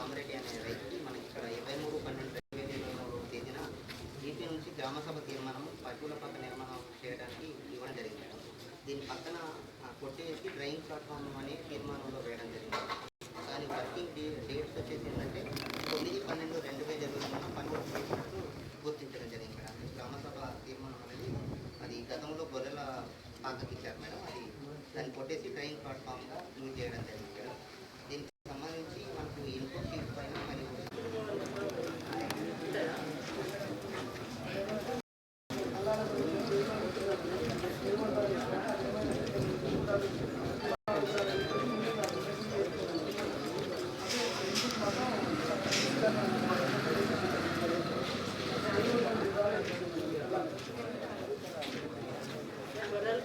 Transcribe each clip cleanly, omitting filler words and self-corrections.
రామరెడ్డి అనే రైతుకి మనకి ఇక్కడ 23/12/2023 తేదీన ఈపీ నుంచి గ్రామసభ తీర్మానం పశువుల పక్క నిర్మాణం చేయడానికి ఇవ్వడం జరిగింది మేడం. దీని పక్కన కొట్టేసి డ్రైయింగ్ ప్లాట్ఫామ్ అనే తీర్మానంలో వేయడం జరిగింది. దాని వర్కింగ్ డేట్స్ వచ్చేసి ఏంటంటే 9/12/2023 పనులు చేసినట్టు గుర్తించడం జరిగింది మేడం. గ్రామసభ తీర్మానం అనేది అది గతంలో గొర్రెల పాకకి ఇచ్చారు మేడం. అది దాన్ని కొట్టేసి డ్రైయింగ్ ప్లాట్ఫామ్గా యూజ్ చేయడం జరిగింది మేడం. దీనికి సంబంధించి మనకు ఇన్పుట్ షీట్ పైన మరియు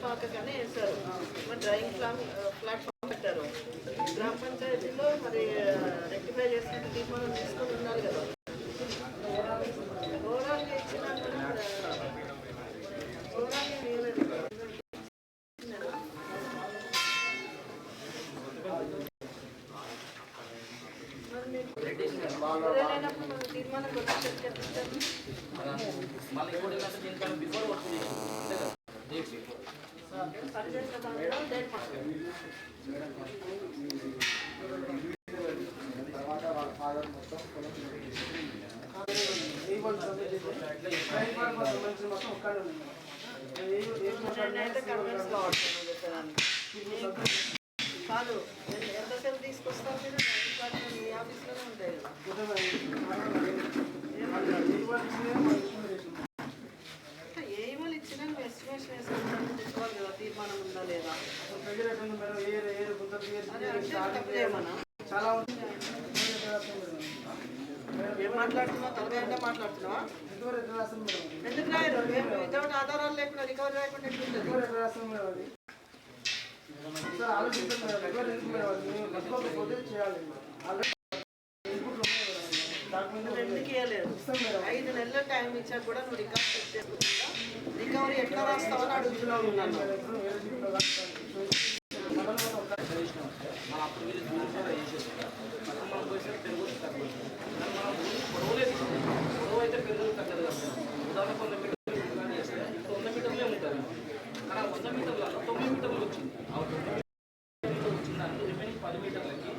పాకగానే వేశారు. మరి డ్రైయింగ్ ప్లాట్ఫామ్ పెట్టారు. గ్రామ పంచాయతీలో మరి రెక్టిఫై చేసినట్టు తీర్మానం తీసుకొని ఉండాలి కదా. ఓవరాల్గా ఇచ్చినా కూడా ఓవరాల్గా లేనప్పుడు మనం తీర్మానం కాదు. ఎంతసేపు తీసుకొస్తారు మీరు? మీ ఆఫీస్లోనే ఉంటాయి కదా. ఏ ఇవాళ ఇచ్చినా నువ్వు ఎస్టిమేషన్ వేసుకుంటాను తెచ్చుకోవాలి కదా. తీర్మానం ఉందా లేదా చాలా ఏం మాట్లాడుతున్నావు? తలగా అంటే మాట్లాడుతున్నావా? ఎందుకు రాయరు? వితౌట్ ఆధారాలు లేకుండా రికవరీ లేకుండా ఎందుకు ఇవ్వలేదు? 5 నెలల టైం ఇచ్చా కూడా నువ్వు రికార్డ్ చెక్ చేసుకుంటా రికవరీ ఎట్లా రాస్తావని అడుగుతున్నావు. పొడవు అయితే పెరుగుదల తగ్గదు కదా. ఉదాహరణ 100 మీటర్లు చేస్తే 100 మీటర్లే ఉంటుంది. కానీ 100 మీటర్లలో 9 మీటర్లు వచ్చింది. ఆ 9 మీటర్లు వచ్చిందానికి రిమైనింగ్ 10 మీటర్లకి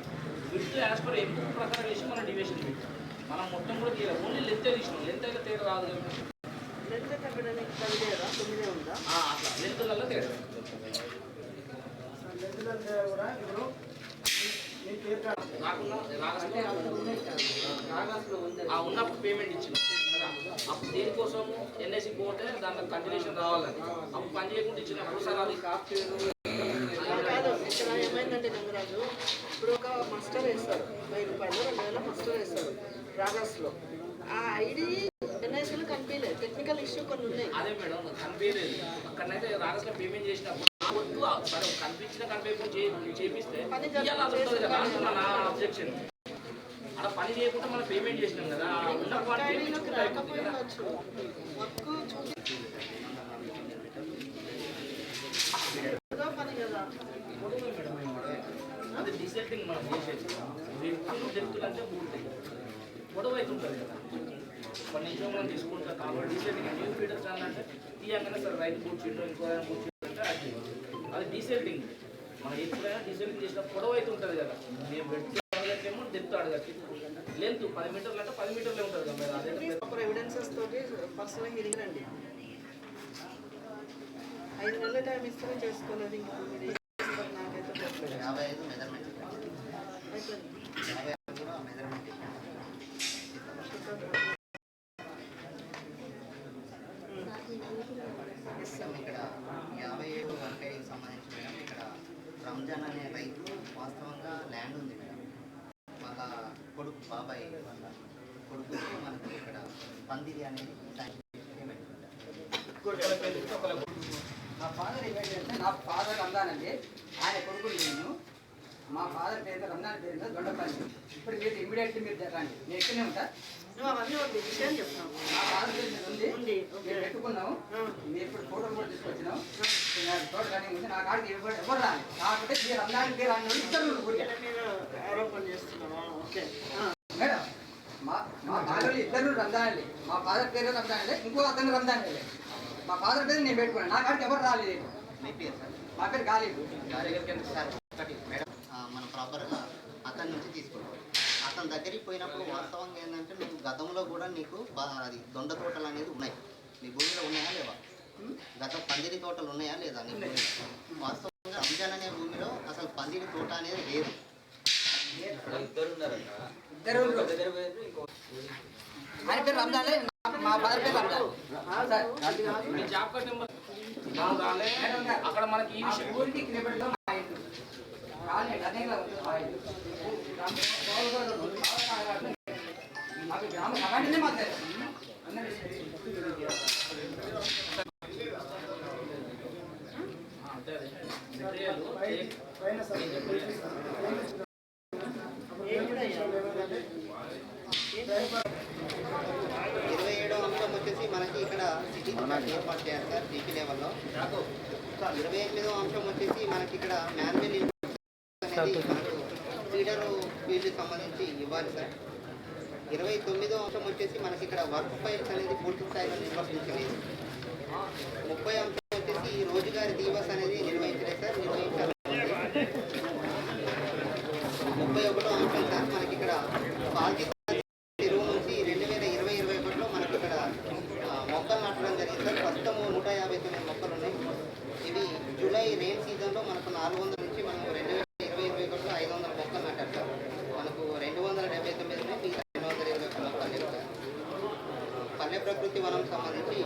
విత్ యాజ్ పర్ ఎంపిక ప్రకారం వేసి మనం డివిజన్ పెట్టాం. మనం మొత్తం కూడా తీయాలి. ఓన్లీ లెంత్ తీసినాం. లెంత్ అయితే తేడా రాదు కదా. లెంత్ తగ్గడానికి కలిగేదా? 9 ఉందా? అట్లా లెంత్లలో తేడా ఉన్నప్పుడు పేమెంట్ ఇచ్చింది. అప్పుడు దేనికోసము ఎన్ఐసి పోతే దాంట్లో కంటిన్యూషన్ రావాలని అప్పుడు పని చేయకుండా ఇచ్చినప్పుడు సార్ అది కాదు. ఇక్కడ ఏమైందంటే నంగరాజు ఇప్పుడు ఒక మస్టర్ వేస్తారు, 1000 రూపాయలు 2000 మస్టర్ వేస్తారు రాగాస్లో. ఆ ఐడి ఎన్ఐసీలో కనిపించలేదు. టెక్నికల్ ఇష్యూ కొన్ని ఉన్నాయి. అదే మేడం కనిపించలేదు. అక్కడనైతే రాగాస్లో పేమెంట్ చేసినప్పుడు సరే కనిపించిన కనిపించకుండా చేపిస్తే నా అబ్జెక్షన్. అలా పని చేయకుండా మనం పేమెంట్ చేసినాం కదా. ఉన్న అది డిసెంటింగ్ మనం చేసేది. వ్యక్తులు డెప్తులు అంటే పూర్తి గొడవ అవుతుంటుంది కదా. కొన్ని నిమిషం మనం తీసుకుంటాం కాబట్టి డిసెంటింగ్ న్యూ ఫీడర్ ఛానల్ తీయగానే సార్ రైతు కూర్చుంటూ ఇంకో కూర్చుంటే అది డీసెల్టింగ్. మనం ఎప్పుడైనా డీసెల్టింగ్ చేసిన పొడవు అయితే ఉంటుంది కదా. మేము పెట్టి అడగట్లేమో డెప్త్ అడగచ్చు. లెంత్ 10 మీటర్లు అంటే 10 మీటర్లే ఉంటుంది కదా. అదే ప్రాపర్ ఎవిడెన్సెస్ తోటి పర్సనల్ హీరింగ్ రండి. 5 నెలల టైం ఇస్తేనే చేసుకోలేదు. ఇంకా నాకైతే 55 మెజర్మెంట్ ఇక్కడ 57 1 సంబంధించి మేడం. ఇక్కడ రంజాన్ అనే రైతు వాస్తవంగా ల్యాండ్ ఉంది మేడం. వాళ్ళ కొడుకు బాబాయ్ వాళ్ళ కొడుకు మనకు ఇక్కడ పందిరి అనేది నా ఫాదర్ ఏమైందంటే నా ఫాదర్ రంజానండి. ఆయన కొడుకు నేను. మా ఫాదర్ పేరు రంజాన్ పేరు మీద దొండపల్లి. ఇప్పుడు మీరు ఇమీడియట్లీ మీరు రండి. నేను ఎక్కడనే ఉంటా. విషయం చెప్తాను. మా ఫాదర్ పేరు మీద ఉంది. మేము పెట్టుకున్నాము. మీరు ఇప్పుడు ఫోటోలు కూడా తీసుకొచ్చినాం. తోట కానీ ఉంది. నా కాడికి ఎవరు రాని కాకపోతే మీరు రంజాన్ పేరు అన్న ఇద్దరు ఆరోపణ చేస్తున్నావా? ఓకే. మేడం మా మా ఫాదర్ ఇద్దరు రంజాన్, మా ఫాదర్ పేరు రంజాన్, ఇంకో అతను రంజాన్. మా ఫాదర్ పేరు నేను పెట్టుకున్నాను, నా కాడికి ఎవరు రాలేదు. మీ పేరు సార్? మా పేరు కాలేదు. సార్ ఒకటి మేడం, మనం ప్రాపర్గా అతని నుంచి తీసుకుంటాం. అతని దగ్గరికి పోయినప్పుడు వాస్తవంగా ఏంటంటే నువ్వు గతంలో కూడా నీకు అది దొండ తోటలు అనేది ఉన్నాయి, నీ భూమిలో ఉన్నాయా లేవా? గత పందిరి తోటలు ఉన్నాయా లేదా నీ భూమిలో? వాస్తవంగా రంజాన్ అనే భూమిలో అసలు పందిరి తోట అనేది లేదు. ఆయన పేరు రంజాన్, మా ఫాదర్ పేరు రంజాన్. మీ జాబ్ కార్డ్ నెంబర్ అక్కడ మనకి ఈ విషయం ఊరికి కిలోమీటర్లో మా ఇల్లు కాలనీ గతంలో ఉంటుంది మా ఇల్లు. మాకు గ్రామ సభానే మాకు ఇరవై ఏడో అంశం వచ్చేసి మనకి ఇక్కడ సిటీ ఏర్పాటు చేయాలి సార్ సిటీ లెవెల్లో. 28వ అంశం వచ్చేసి మనకి ఇక్కడ మాన్యువల్ అనేది మనకు ఫీడర్ ఫీల్డ్కి సంబంధించి ఇవ్వాలి సార్. 29వ అంశం వచ్చేసి మనకి ఇక్కడ వర్క్ ఫైల్స్ అనేది పూర్తి స్థాయిలో నిర్వర్తించలేదు. 30 అంశం వచ్చేసి రోజుగారి దివస్ అనేది నిర్వహించలేదు సార్, నిర్వహించాలి. 31వ అంశం సార్ మనకి ఇక్కడ బాధ్యత ఎరువు నుంచి 2020-21లో మనకి ఇక్కడ మొక్కలు నాటడం జరిగింది సార్. ప్రస్తుతం 159 మొక్కలు ఉన్నాయి. ఇవి జూలై రెయిన్ సీజన్లో మనకు 400 నుంచి మనం 2020-21లో 500 మొక్కలు నాటారు సార్. మనకు 279 ఉన్నాయి, మిగతా 221 మొక్కలు లేవు సార్. పల్లె ప్రకృతి వనం సంబంధించి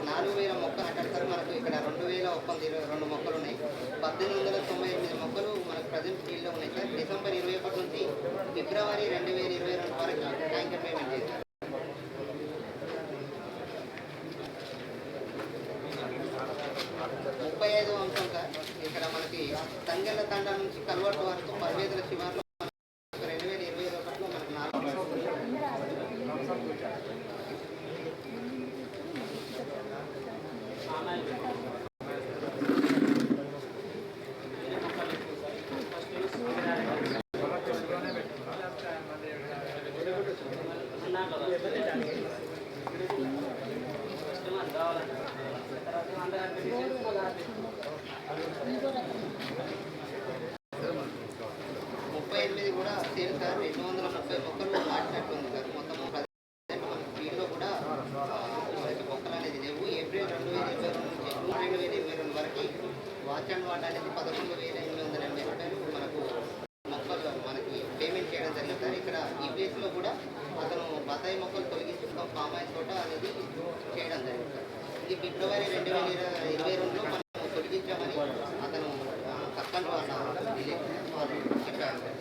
4000 మొక్కలు నాటారు సార్. మనకు ఇక్కడ 2122 మొక్కలు ఉన్నాయి. 1898 మొక్కలు మనకు ప్రజెంట్ ఫీల్డ్లో ఉన్నాయి సార్. డిసెంబర్ 21 నుంచి ఫిబ్రవరి 2022 వరకు ట్యాంకర్ పేమెంట్ చేశారు. 35వ అంశం సార్ ఇక్కడ మనకి తంగెళ్ళ తండా నుంచి కల్వర్టు వరకు పర్వేదుల శివార్లో 2021లో మనకు 38 కూడా సేల్ సార్. 230 మొక్కలు నాటినట్టు ఉంది సార్. మొత్తం ప్రజెంట్ మన ఫీల్డ్లో కూడా మనకి మొక్కలు అనేది లేవు. ఏప్రిల్ 2022 నుంచి జూన్ 2022 వరకు వాచ్ అండ్ వాట్ అనేది 11,880 రూపాయలు మనకు మొక్కలు మనకి పేమెంట్ చేయడం జరిగింది సార్. ఇక్కడ ఈ ప్లేస్లో కూడా అతను బత్తాయి మొక్కలు తొలగించి పామ్ ఆయిల్ తోట అనేది చేయడం జరిగింది సార్. ఇది ఫిబ్రవరి 2022లో మనం తొలగించామని అతను సర్పంచ్ వాళ్ళ వాళ్ళు చెప్పారు సార్.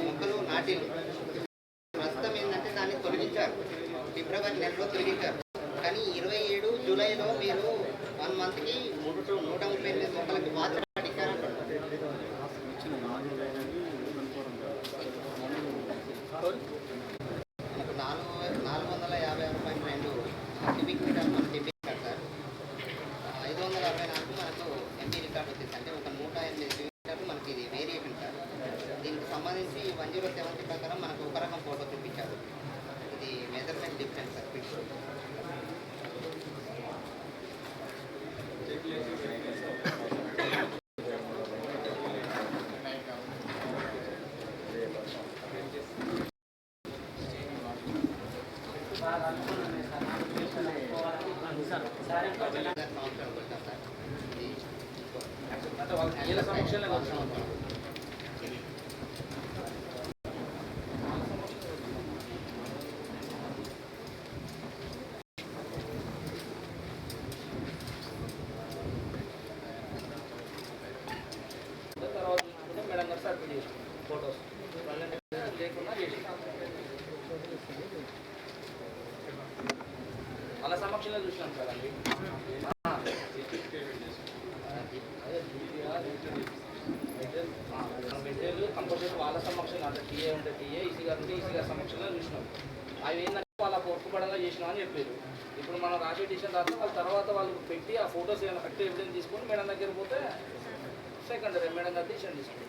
మొక్కలు నాటి ప్రస్తుతం ఏంటంటే దాన్ని తొలగించారు, ఫిబ్రవరి నెలలో తొలగించారు. కానీ 27 జూలైలో మీరు 1 మంత్కి 138 మొక్కలకి వాచ్ పట్టించారంటారు. మనకు 456.2 క్యూబిక్ మీటర్ మనం చెప్పారు సార్. 564 మనకు ఎంపీ రికార్డ్ వచ్చింది. అంటే ఒక 108 క్యూబిక్ మీటర్లు మనకి ఇది వేరియేషన్ సార్. దీనికి సంబంధించి 1070 ప్రకారం మనకు ఒక రకం ఫోటో చూపించారు. ఇది మెజర్మెంట్ డిఫరెన్స్ సార్. ఫిట్ సమక్షంలో చూసినాం సార్ అది మెటీరియల్ కంపల్సరీ వాళ్ళ సమక్షంగా అంటే టీఏ ఉంటే టీఏ, ఈసీ గారు ఉంటే ఈసీ గారి సమక్షంగా చూసినాం. అవి ఏంటంటే వాళ్ళ ఒప్పుకోవడంగా చేసినాం అని చెప్పారు. ఇప్పుడు మనం రాసే డిసిషన్ రాస్తే వాళ్ళ తర్వాత వాళ్ళు పెట్టి ఆ ఫొటోస్ ఏమైనా కరెక్ట్ ఎవిడెన్స్ తీసుకొని మేడం దగ్గర పోతే సెకండరీ మేడం గారు డిసిషన్ తీసుకుంటాం.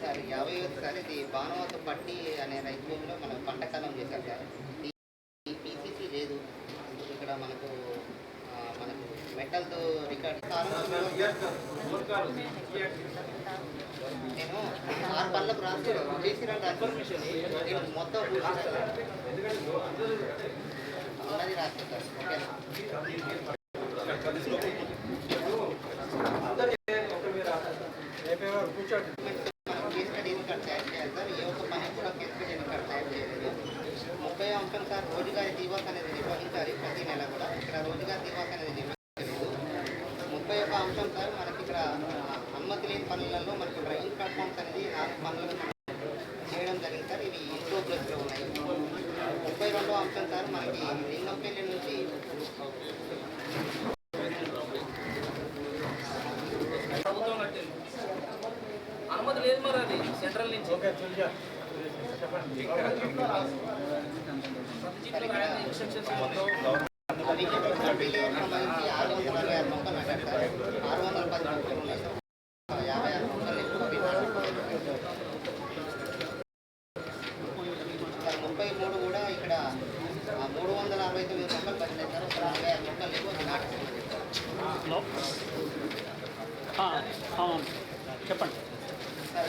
సార్ 51 సార్ ఇది భానువత పట్టి అనే రైతు భూమిలో మనం పంట కాలం చేశారు సార్. ఈ పీసీసీ లేదు ఇక్కడ మనకు మెటల్తో రికార్డ్ నేను 6 పనులకు రాస్తాను చేసిరండి ఇన్ఫర్మేషన్ మొత్తం ఉన్నది రాస్తాను సార్. మనం కేస్ స్టడీ రికార్డ్ తయారు చేయాలి సార్. ఏ ఒక్క పని కూడా కేస్ స్టడీ రికార్డ్ తయారు చేయలేదు. 30వ అంశం సార్ రోజుగారి దివాస్ అనేది నిర్వహించాలి ప్రతి నెల కూడా. ఇక్కడ రోజుగారి దివాస్ అనేది నిర్వహించలేదు. 31వ అంశం సార్ మనకి ఇక్కడ అనుమతి లేని పనులలో మనకు డ్రైవింగ్ ప్లాట్ఫామ్స్ అనేది 4 పనులను చేయడం జరిగింది సార్. ఇవి ఇన్ ప్రోగ్రెస్లో ఉన్నాయి. 32వ అంశం సార్ మనకి లింగంపల్లి నుంచి ప్రభుత్వం కట్టింది అనుమతి లేదు మరి అది సెంట్రల్ నుంచి. ఇన్స్ట్రక్షన్స్ సంబంధించి 666 మొక్కలు నాటారు సార్. 610 మొక్కలు ఉన్నాయి సార్. 56 మొక్కలు ఎక్కువ 33 కూడా ఇక్కడ 369 మొక్కలు పడినాయి సార్. ఒక 45 మొక్కలు ఎక్కువ నాటుకున్నాయి చెప్పండి సార్.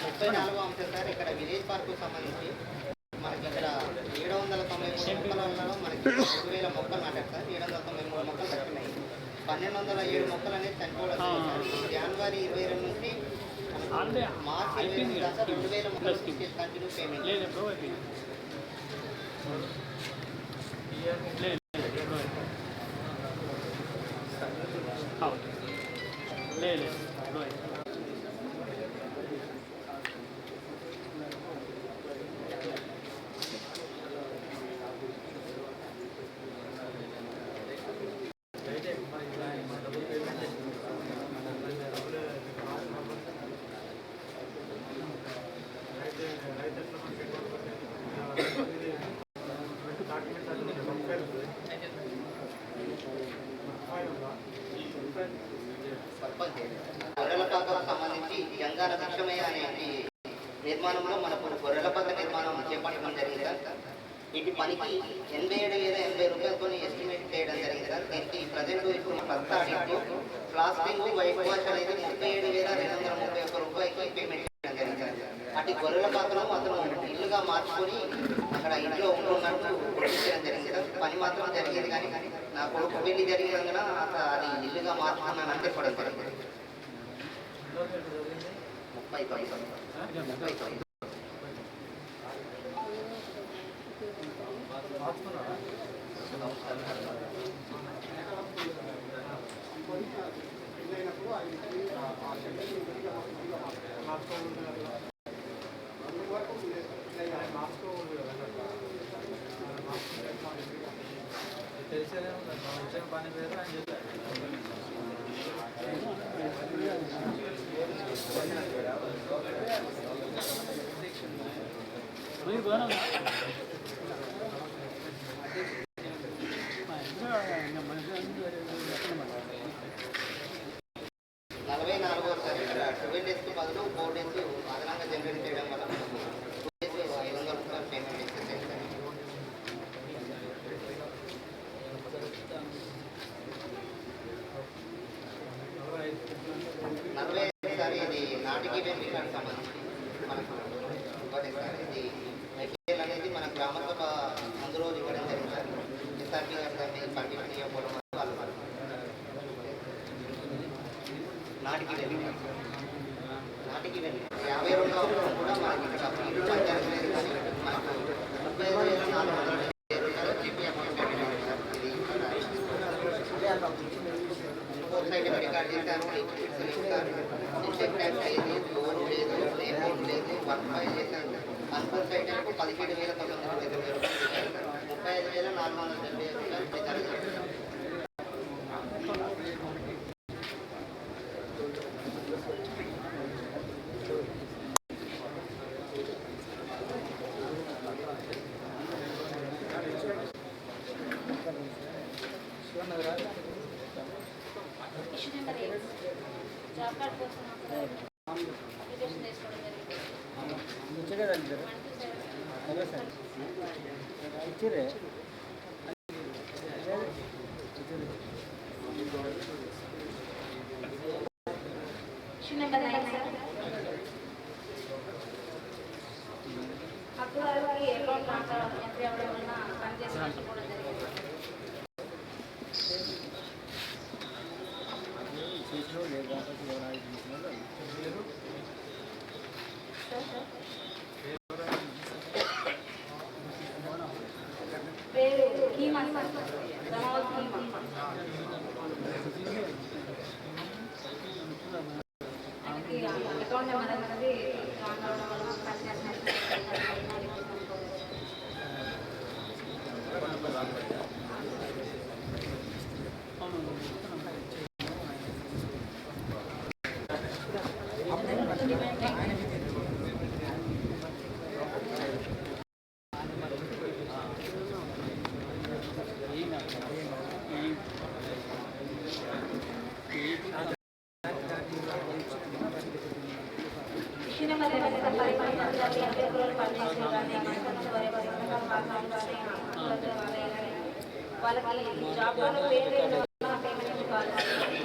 34వ అంశం సార్ ఇక్కడ విలేజ్ పార్కు సంబంధించి మనకి ఇక్కడ 793 మొక్కలలో మనకి 2000 మొక్కలు నాటారు సార్. 793 మొక్కలు దక్కినాయి. 1207 మొక్కలు అనేది చనిపోవడం సార్. ఈ జనవరి 22 నుంచి మార్చి 22 దాకా 2000 మొక్కలు కంటిన్యూ పేమెంట్ లేదు గొర్రెల పాకకు సంబంధించి గంగాన భిక్షమయ్య అనే నిర్మాణంలో మనకు గొర్రెల పాక నిర్మాణం చేపట్టడం జరిగింది సార్. వీటి పనికి 87,080 రూపాయలతో ఎస్టిమేట్ చేయడం జరిగింది సార్. దీనికి ప్రజెంట్ ఇప్పుడు first audit plastering white wash అనేది 37,231 రూపాయలకి పేమెంట్ చేయడం జరిగింది సార్. అటు గొర్రెల పాకను అతను ఇల్లుగా మార్చుకొని అక్కడ ఇంట్లో ఉంటున్నట్టు గుర్తించడం జరిగింది సార్. పని మాత్రం జరిగేది కానీ నా కొడుకు పెళ్లి జరిగినందున అది ఇల్లుగా మార్చుకున్నాను అని చెప్పడం జరిగింది. 30,000 44వ సార్ ఇక్కడ 12 డేస్కి బదులు 4 డేస్ అదనంగా జనరేట్ చేయడం వల్ల 2 డేస్ 500 రూపాయలు పేమెంట్ ఇచ్చేసారు సార్. 45 సార్ ఇది నాటికి రికార్డ్ సంబంధించి మనకు ఇవ్వలేదు సార్. ఇది మెటీరియల్ అనేది మన గ్రామ సభ ముందు రోజు ఇవ్వడం జరిగింది సార్. ఎస్ఆర్పి గారు దాన్ని పర్మిషన్ ఇవ్వకపోవడం వల్ల వాళ్ళు నాటికి వెళ్ళి 52వ అంశం కూడా మనకి ఇక్కడ ఇల్లు పంచాయతీ లేదు కానీ మనకు 35,470 రూపాయలు జీపీ అమౌంట్ పెట్టడం సార్. ఇది సైడ్ రికార్డ్ చేశారు. ఇన్సెక్ట్ ట్యాక్స్ లేదు, లోన్ లేదు, లేబోర్డ్ లేదు, 1 చేశారు. అన్ఫోర్ సైడ్ 17,925 రూపాయలు చేశారు. 35,470 రూపాయలు పెట్టారు. Number 9 sir. అప్పుడు వారికి అకౌంట్ ఎంట్రీ అవ్వడం వలన పనిచేసి నష్టపోవడం జరిగింది. పేరు keema sir, Ramavati keema. Account number అనేది రాంగ్ అవడం వల్ల పనిచేసి వాళ్ళకి జాబ్లో పేరు పేమెంట్ కావాలి.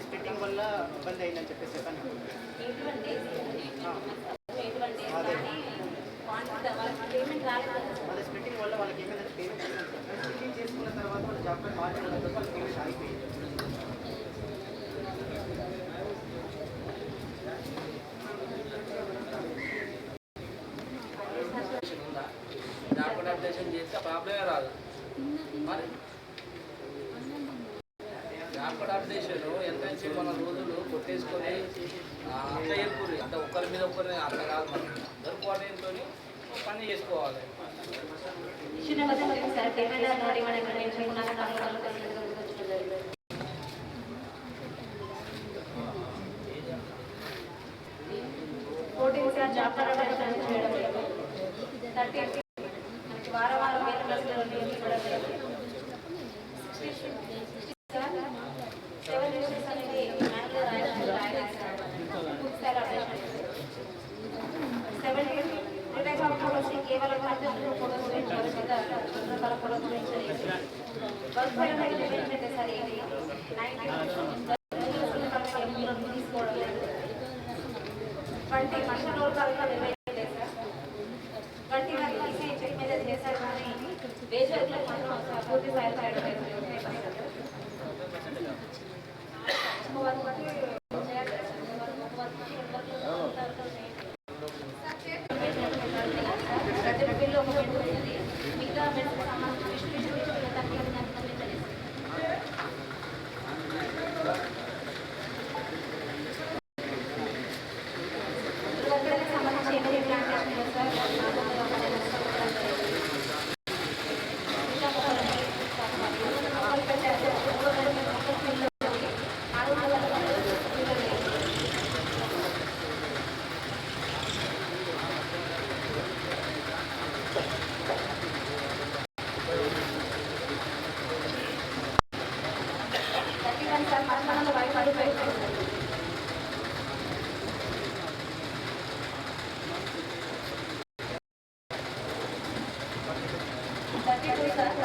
స్ప్లిట్టింగ్ వల్ల ఇబ్బంది అయిందని చెప్పేసి వాళ్ళ స్ప్లిట్టింగ్ వల్ల వాళ్ళకి ఏమైందంటే పేమెంట్ స్ప్లిట్టింగ్ చేసుకున్న తర్వాత వాళ్ళ జాబ్ కార్డ్ వాళ్ళ పేమెంట్ అయిపోయింది. జాబ్ అప్డేషన్ చేస్తే ప్రాబ్లమే రాదు. మరి జాబ్ అప్డేషన్ ఎంత మన రోజులు కొట్టేసుకొని అట్లా చెప్పు అంటే ఒకరి మీద ఒకరి అట్లా కాదు. మనం అందరు కోఆర్డినేట్తో పని చేసుకోవాలి. జాబ్ చేయడం లేదు. 30 వారం వారం వేల బస్సులు ఇవ్వడం లేదు. 7 డేస్ అనేది మ్యాన్యువల్ రాయడం 7 డేస్ రిటైర్స్ ఆఫ్ ఫోటోస్ కేవలం ఫోటోస్ గురించి రకరకాల ఫోటోస్ గురించి వర్క్ పైన అయితే సరే 90 తీసుకోవడం లేదు. 20 మనుషుల రోజు కాలంలో 20 వరకు తీసి చెక్ మీద చేశారు. కానీ వేజర్లో మాత్రం పూర్తి స్థాయి సైడ్ బిల్లు ఒక బిల్లు ఉంది. మిగతా బిల్లు సంబంధించి ఏమైనా ప్లాంటేషన్ సార్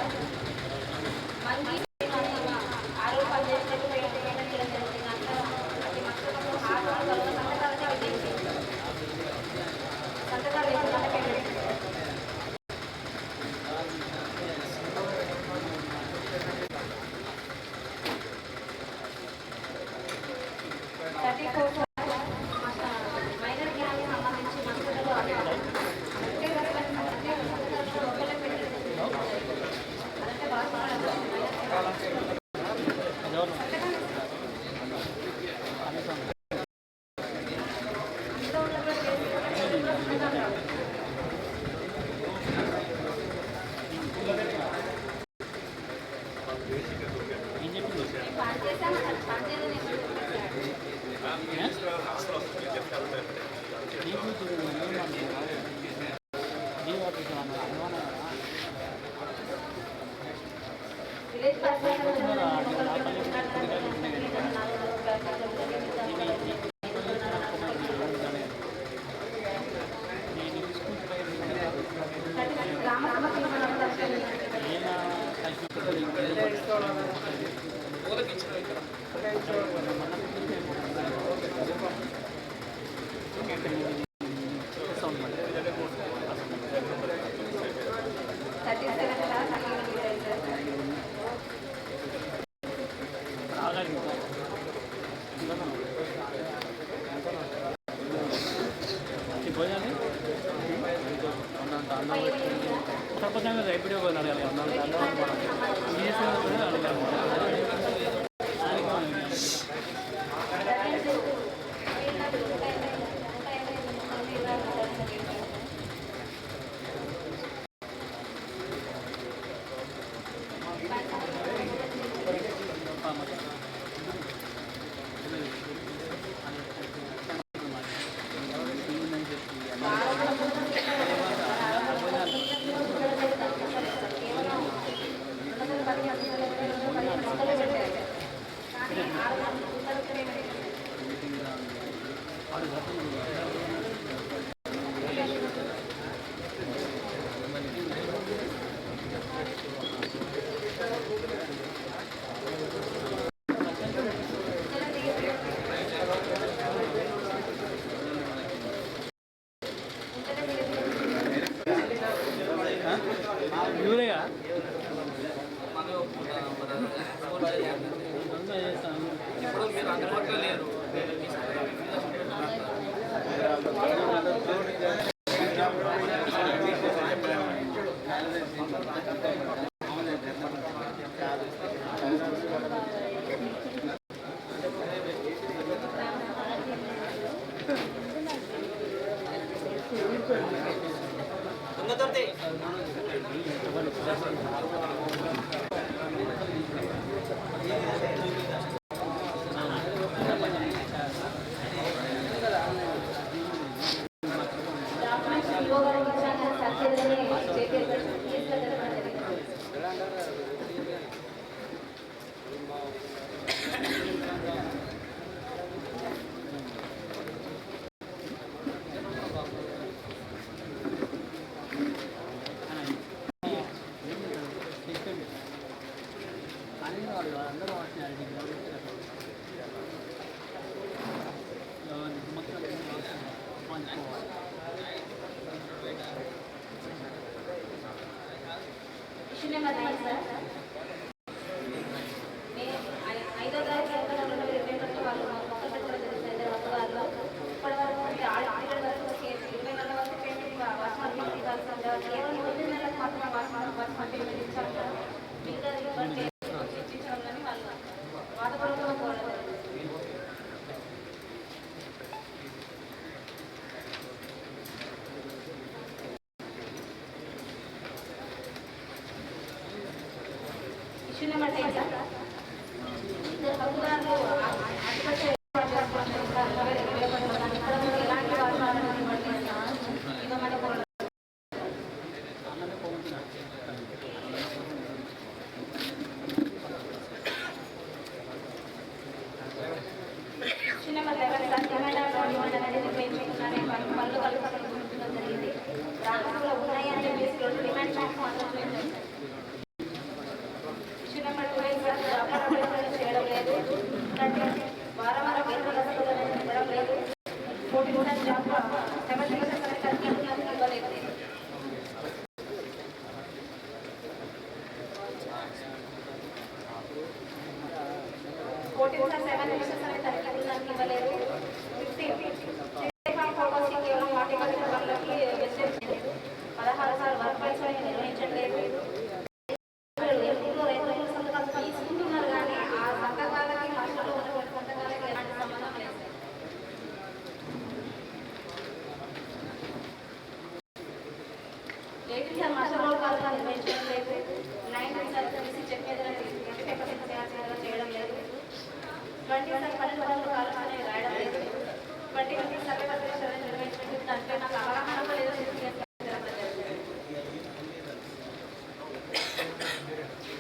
ఇప్పుడు మీరు అందుబాటులో లేరు.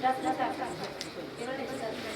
Gracias.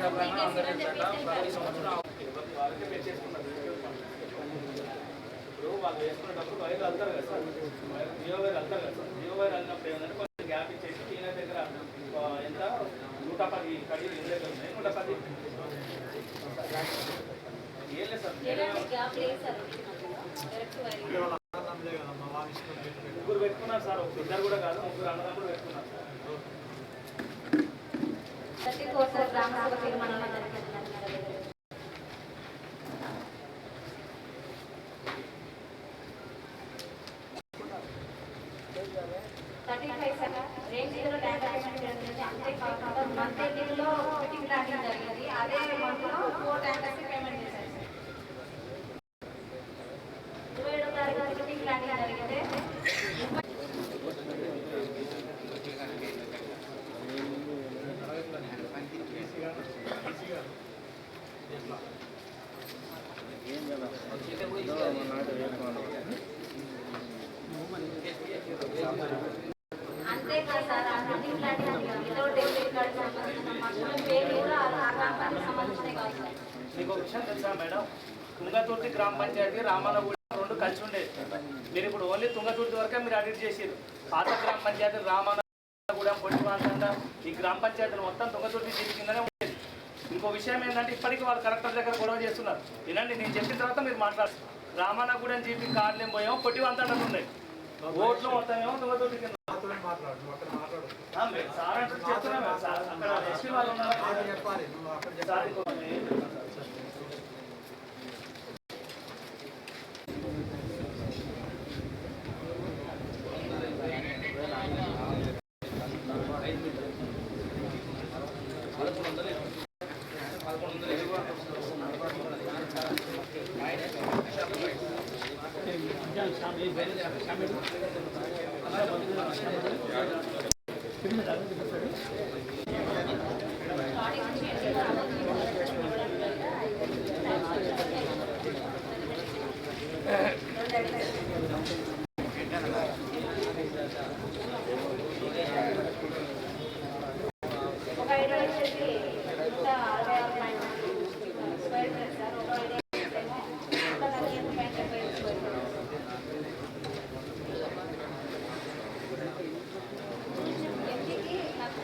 లెక్క ప్రకారం అందరి ప్రతి సంవత్సరం వాళ్ళకి పెంచేసుకున్నారు. ఇప్పుడు వాళ్ళు వేసుకునేటప్పుడు వైర్ వెళ్తారు కదా సార్, జియో వైర్ వెళ్తారు కదా సార్. జియో వైర్ వెళ్ళినప్పుడు ఏంటంటే కొంచెం గ్యాప్ ఇచ్చేసి ఈయన దగ్గర ఎంత 110 కడీలు ఈయన దగ్గర ఉన్నాయి. 110 ఏం లేదు సార్, ముగ్గురు పెట్టుకున్నారు సార్. ఒక ఇద్దరు కూడా కాదు, ముగ్గురు అన్నదమ్ములు పెట్టుకున్నారు సార్. 34 గ్రామ సభ తీర్మానంలో జరిగింది. 35 రేంజ్ ట్యాంక్ పేమెంట్ జరిగింది. అంతేకాకుండా మంత్ ఎండింగ్లో ఫిట్టింగ్ ప్లానింగ్ జరిగింది. అదే మంత్లో 4 ట్యాంకర్స్ పేమెంట్ చేశారు. 27వ తారీఖు ఫిట్టింగ్ ప్లానింగ్ జరిగింది. అంతేకాదు సార్, ఆ fitting planning without debit card సంబంధించిన మనుషుల పేరు కూడా ఆ గ్రామానికి సంబంధించినే కాదు సార్. మీకు ఒక విషయం తెలుసా మేడం, తుంగతుర్తి గ్రామ పంచాయతీ రామానగూడ 2 కలిసి ఉండేది. మీరు ఇప్పుడు ఓన్లీ తుంగతుర్తి వరకే మీరు అడిట్ చేసారు. పాత గ్రామ పంచాయతీ రామానగూడ పొట్టివాంతండ ఈ గ్రామ పంచాయతీలు మొత్తం తుంగతుర్తి దీని కిందనే ఉండేది. ఇంకో విషయం ఏంటంటే ఇప్పటికీ వాళ్ళు కలెక్టర్ దగ్గర గొడవ చేస్తున్నారు. వినండి, నేను చెప్పిన తర్వాత మీరు మాట్లాడారు. రామానగూడెం జీపీ కార్డులేం పోయామో పొట్టివాంతండలు ఉన్నాయి. ఓట్లు మొత్తం ఏమో తుంగతుర్తి కింద. సార్ అంటే చెప్తున్నాను సార్, అక్కడ ఎస్పీ వాళ్ళు ఉన్నారు. ఒక ఐడియా వచ్చేసి 166 స్క్వేర్ ఫీట్ సార్. ఒక ఐడియా ఏమో 145 స్క్వేర్ ఫీట్. ఎంపీకి నాకు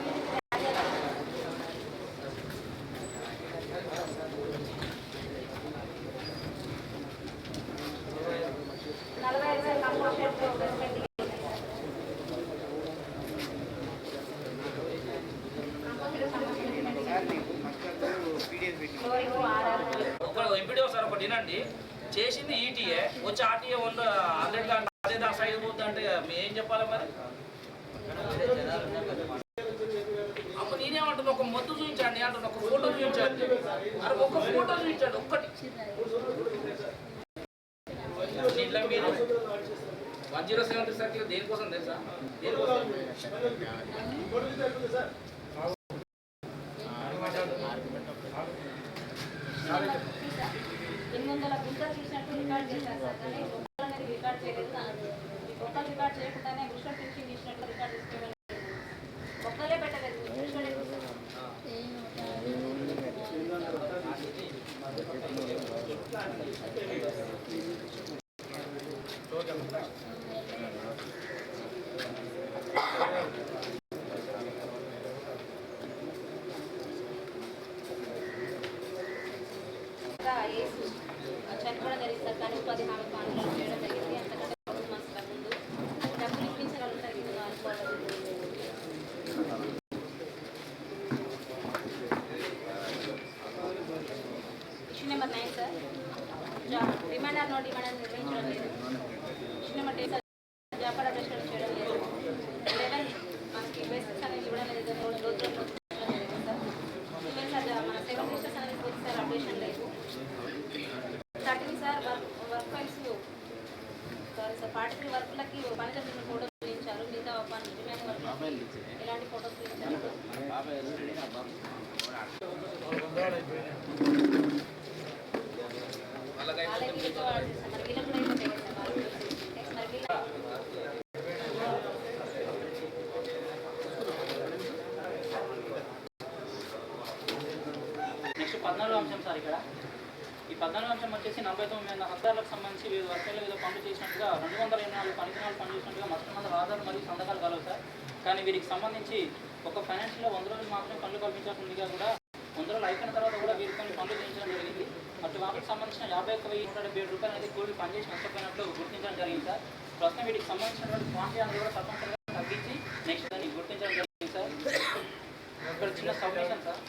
45 కంపోస్టెడ్ బేస్మెంట్ ఒక ఎంపీడీ సార్ ఒకటి వినండి, చేసింది ఈటీఏ వచ్చి ఆర్టీఏ 100 అదే దాని సైజు పోతుంది అంటే మేము ఏం చెప్పాలి మరి? అప్పుడు నేనేమంటున్నా, ఒక మొద్దు చూపించండి అంటున్నా, ఒక ఫోటో చూపించండి. అరే ఒక్క ఫోటో చూపించండి, ఒక్కటి. ఇట్లా మీరు 1073 సర్కిల్ దేనికోసం తెలుసా? దేనికోసం? 800 గుంటలు తీసినట్టు రికార్డ్ చేశారు సార్, కానీ గుంటలు అనేది రికార్డ్ చేయలేదు. ఒక్కరు రికార్డ్ చేయకుండానే గుంటలు ఫినిషింగ్ తీసినట్టు రికార్డ్ చేసుకోవాలి. ఒక్కరే పెట్టలేదు. చనిపోవడం జరిగింది సార్, కానీ ఉపాధి హామీ పనులు చేయడం జరిగింది. అంతకంటే 2 months ముందు డబ్బులు ఇప్పించగలం సార్. ఇది issue number 9 sir, reminder no demand నిర్వహించడం లేదు. Issue number 10 sir, job updation చేయడం లేదు. 11 మనకి బేసిక్స్ అనేది ఇవ్వడం లేదు. రోజుల్లో సార్ మన సెకండ్ లిస్టర్స్ అనేది పోతుంది సార్, అప్డేషన్ లేదు. 13 sir, work files sorry sir, 43 వర్క్లకి పనిచేస్తున్న ఫోటోస్ చూపించారు. మిగతా రిమైనింగ్ వర్క్ ఎలాంటి ఫోటోస్ చూపించారు? అలాగే వీళ్ళతో మరి వీళ్ళకి కూడా అయిపోతాయి కదా సార్ మరి వీళ్ళ 59 హెక్టార్లకు సంబంధించి వివిధ వర్గాల్లో వివిధ పనులు చేసినట్టుగా 224 పనిదినాలు పనులు చేసినట్టుగా మస్తు మంది ఆధారాలు మరియు సంతకాలు కలవు సార్. కానీ వీరికి సంబంధించి ఒక ఫైనాన్షియల్లో 100 రోజులు మాత్రమే పనులు కల్పించాల్సిందిగా కూడా 100 రోజులు అయిపోయిన తర్వాత కూడా వీరికి కొన్ని పనులు చేయించడం జరిగింది. అటు వాటికి సంబంధించిన 51,177 రూపాయలు అనేది కూలి పనిచేసి నష్టపోయినట్లు గుర్తించడం జరిగింది సార్. ప్రస్తుతం వీటికి సంబంధించినటువంటి క్వాంటిటీ అనేది కూడా తప్పనిసరిగా తగ్గించి నెక్స్ట్ దాన్ని గుర్తించడం జరిగింది సార్. ఇక్కడ చిన్న సబ్మిషన్ సార్.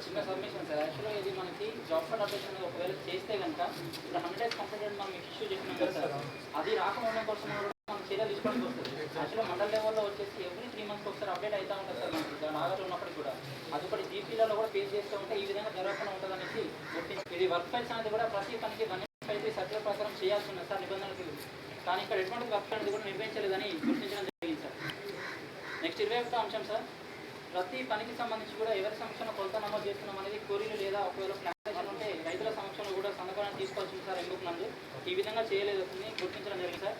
చిన్న సబ్మిషన్ సార్. యాక్చువల్గా ఇది మనకి జాబ్ కార్డ్ అప్డేషన్ ఒకవేళ చేస్తే కనుక ఇప్పుడు 100 days కంప్లీటెడ్ మనం ఇష్యూ చేసినాం కదా సార్. అది రాకపోవడం కోసం కూడా మనం చర్యలు తీసుకోవాల్సి వస్తుంది. యాక్చువల్గా మండల లెవెల్లో వచ్చేసి ఎవ్రీ 3 months ఒకసారి అప్డేట్ అవుతూ ఉంటుంది సార్. మనకి దాని ఆధార్ ఉన్నప్పటికీ కూడా అది ఒకటి జీపీలలో కూడా పే చేస్తూ ఉంటే ఈ విధంగా జరగకుండా ఉంటుంది అనేసి గుర్తించి ఇది వర్క్ ఫైల్స్ అనేది కూడా ప్రతి పనికి 153 సర్క్యులర్ ప్రకారం చేయాల్సి ఉంది సార్ నిబంధనలకు. కానీ ఇక్కడ ఎటువంటి వర్క్ అనేది కూడా నిర్వహించలేదని గుర్తించడం జరిగింది సార్. నెక్స్ట్ 21వ అంశం సార్. ప్రతి పనికి సంబంధించి కూడా ఎవరి సమక్షంలో కొలత నమోదు చేస్తున్నాం అనేది కూలీలు లేదా ఒకవేళ ప్లాంటేషన్ ఉంటే రైతుల సమక్షంలో కూడా సందర్భాన్ని తీసుకోవాల్సింది సార్. ఎందుకు నందు ఈ విధంగా చేయలేదు గుర్తించడం జరిగింది సార్.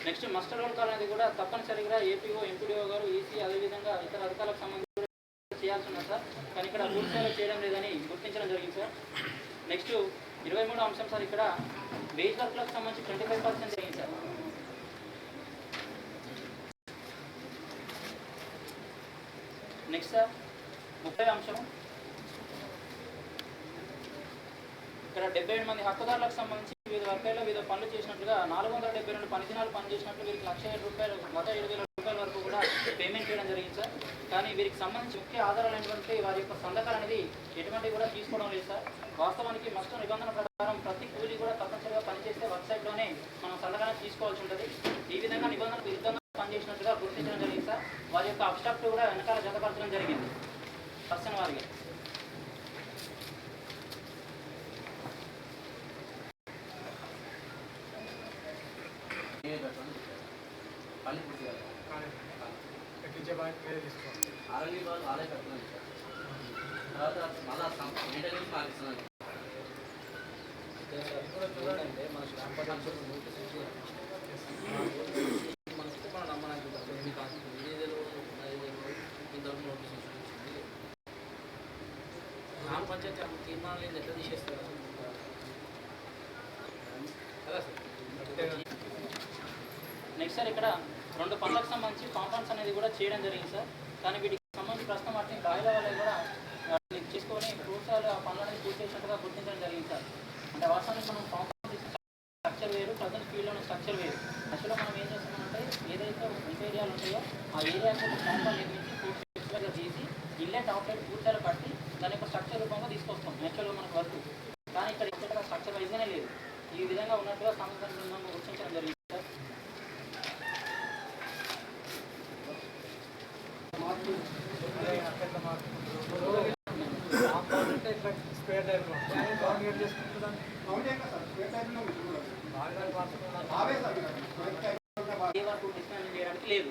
నెక్స్ట్ మస్టర్ రోల్ కాల్ అనేది కూడా తప్పనిసరిగా ఏపీఓ ఎంపీడీఓ గారు ఈసీ అదేవిధంగా ఇతర అధికారులకు సంబంధించి చేయాల్సి ఉన్నది సార్. కానీ ఇక్కడ పూర్తిగా చేయడం లేదని గుర్తించడం జరిగింది సార్. నెక్స్ట్ 23వ అంశం సార్. ఇక్కడ వేజ్ వర్క్లకు సంబంధించి 25% జరిగింది సార్. నెక్స్ట్ సార్ 30వ అంశం. ఇక్కడ 77 మంది హక్కుదారులకు సంబంధించి వివిధ వర్గాల్లో వివిధ పనులు చేసినట్లుగా 472 పనిదినాలు పనిచేసినట్లు వీరికి 1,07,000 రూపాయలు గత 7,000 రూపాయల వరకు కూడా పేమెంట్ చేయడం జరిగింది సార్. కానీ వీరికి సంబంధించి ముఖ్య ఆధారాలైనటువంటి వారి యొక్క సంతకాలు అనేది ఎటువంటి కూడా తీసుకోవడం లేదు సార్. వాస్తవానికి మస్ట్ నిబంధన ప్రకారం ప్రతి కూలీ కూడా తప్పనిసరిగా పనిచేస్తే వెబ్సైట్లోనే మనం సంతకాలను తీసుకోవాల్సి ఉంటుంది. ఈ విధంగా నిబంధనలకు విరుద్ధంగా పనిచేసినట్టుగా గుర్తించడం జరిగింది సార్. వారి యొక్క అబ్స్ట్రాక్ట్ కూడా వెనకాల జతపరచడం జరిగింది పర్సన్ వారికి. పని పూర్తి కాదు. ఆరోగ్య బాగా ఆదాయ కడుతున్నాను సార్. తర్వాత మళ్ళీ మెయింటెనెన్స్ మాకు ఇస్తున్నాను. చూడాలంటే మన స్టాంప్ నోటీస్ ఇచ్చి మనకి మనం నమ్మడానికి మీ కాన్సెప్ట్ విలేజ్లో ఇంతవరకు నోటీస్ ఇచ్చింది. గ్రామ పంచాయతీ తీర్మానాలు ఎట్లా తీసేస్తారు కదా సార్. Next sir. ఇక్కడ 2 పనులకు సంబంధించి కాంపౌండ్స్ అనేది కూడా చేయడం జరిగింది సార్. కానీ వీటికి సంబంధించి ప్రస్తుతం వాటిని బాయిల వల్ల కూడా చేసుకొని ఫ్రూట్స్ ఆ పనులు అనేది పూర్తి చేసినట్టుగా గుర్తించడం జరిగింది సార్. అంటే వాస్తవానికి మనం కాంపౌండ్ స్ట్రక్చర్ వేరు, ప్రజెంట్ ఫీల్డ్లోని స్ట్రక్చర్ వేరు. యాక్చువల్గా మనం ఏం చేస్తామంటే ఏదైతే ఇంత ఏరియాలు ఉంటాయో ఆ ఏరియాకి కాంపౌండ్ నిర్మించి పూర్తిగా చేసి ఇన్లెట్ అవుట్లెట్ పూర్తిగా కట్టి దాని యొక్క స్ట్రక్చర్ రూపంగా తీసుకొస్తాం యాక్చువల్గా మనకు వర్క్. కానీ ఇక్కడ ఇక్కడ స్ట్రక్చర్ వైజ్గానే లేదు. ఈ విధంగా ఉన్నట్టుగా సంబంధం గుర్తించడం జరిగింది సార్. ఏ వరకు డిస్మాండిల్ చేయడానికి లేదు,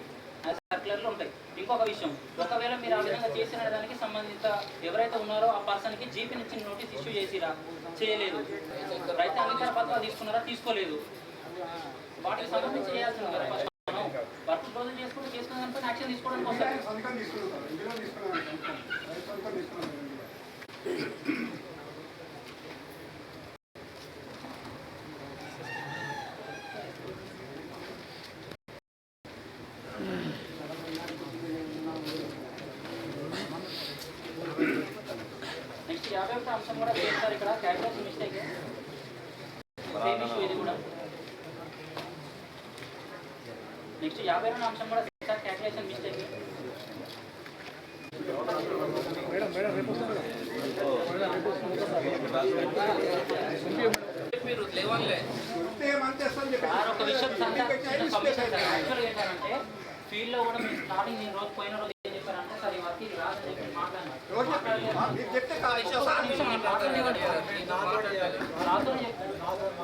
సర్క్యులర్లు ఉంటాయి. ఇంకొక విషయం, ఒకవేళ మీరు ఆ విధంగా చేసిన దానికి సంబంధిత ఎవరైతే ఉన్నారో ఆ పర్సన్కి జీపీ నుంచి నోటీస్ ఇష్యూ చేసిరా, చేయలేదు. రైతు అంగీకార పత్రాలు తీసుకున్నారా, తీసుకోలేదు. వాటికి సంబంధించి చేయాల్సింది కదా. ఫస్ట్ మనం వర్క్ క్లోజ్ చేసుకుంటూ చేసుకున్న దానిపై యాక్షన్ తీసుకోవడానికి వస్తారు. నెక్స్ట్ 51వ అంశం కూడా చేస్తారు. ఇక్కడ క్యాల్కులేషన్ మిస్టేక్ సేమ్ ఇష్యూ ఇది కూడా. నెక్స్ట్ 52వ అంశం కూడా చేస్తారు క్యాల్కులేషన్ మిస్టేక్. మీరు లేవన్లే ఒక విషయం యాక్చువల్గా ఏంటంటే ఫీల్డ్లో కూడా మీరు స్టార్టింగ్ నేను రోజు పోయిన రోజు ఏం చెప్పారంటే సార్ ఈ వర్క్ ఇది రాదని చెప్పి మాట్లాడినారు.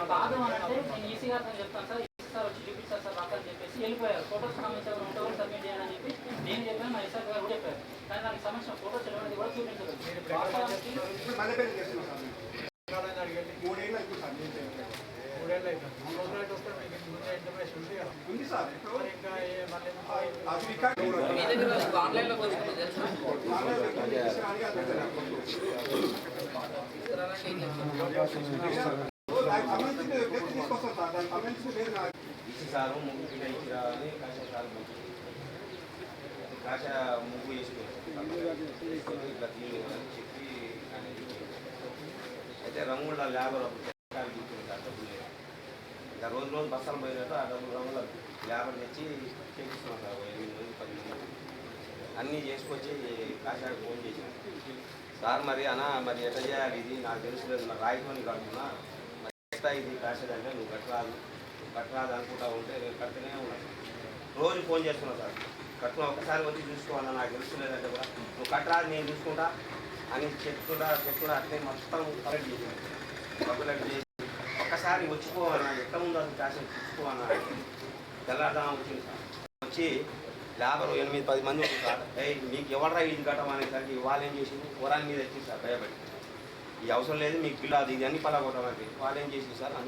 కాదు అని అంటే నేను ఈసీ గారితో చెప్తాను సార్, ఈసీ సార్ వచ్చి చూపిస్తారు సార్ వర్క్ అని చెప్పేసి వెళ్ళిపోయారు. ఫోటోస్ సంబంధించిన ఉంటే సబ్మిట్ చేయాలని చెప్పి నేను చెప్పాను, మా ఎస్ఆర్ గారు కూడా చెప్పారు. కానీ దానికి సంబంధించిన ఫోటోస్ ఎవరికి కూడా చూపించలేదు. ఉంది సార్ ఇచ్చి సారు ముగ్గు కింద ఇచ్చిరా అని కాశ సార్ కాశ ముగ్గు వేసుకుని ఇట్లా తీరు అని చెప్పి అయితే రంగుల లేబర్ డబ్బులు లేదు ఇంకా రోజు రోజు బస్సాలు పోయినట్టు ఆ డబ్బులు రంగుల లేబర్ తెచ్చి చేపిస్తున్నాం సార్ 8 మంది 10 మంది అన్నీ చేసుకొచ్చి కాశాకు ఫోన్ చేసిన సార్ మరి అన్న మరి ఎట్లా చేయాలి ఇది నాకు తెలుసులేదు మరి రాయితోని కడుతున్నా మరి ఎట్లా ఇది కాసేది అంటే నువ్వు కట్టరాదు అనుకుంటా ఉంటే నేను కడుతూనే ఉన్నాను రోజు ఫోన్ చేస్తున్నా సార్ కట్టుకున్నా ఒకసారి వచ్చి చూసుకోవాలన్నా నాకు తెలుసులేదంటే కూడా నువ్వు కట్టరాదు నేను చూసుకుంటా అని చెప్తుంటా అట్లే మొత్తం కలెక్ట్ చేసాను కలెక్ట్ చేసి ఒక్కసారి వచ్చిపోవాలన్నా ఎట్లా ఉందో అది కాసేపు చూసుకోవాలన్నా తెల్లారుదాం వచ్చింది సార్ వచ్చి లేబర్ 8-10 మంది ఉంటుంది సార్ మీకు ఎవడరా ఇది కట్టమనేసరికి వాళ్ళు ఏం చేసింది కూరాని మీద వచ్చింది సార్ భయపడి ఈ అవసరం లేదు మీకు బిల్లు అది ఇది అన్ని పలాగొట్టమంటే వాళ్ళు ఏం చేసింది సార్ 67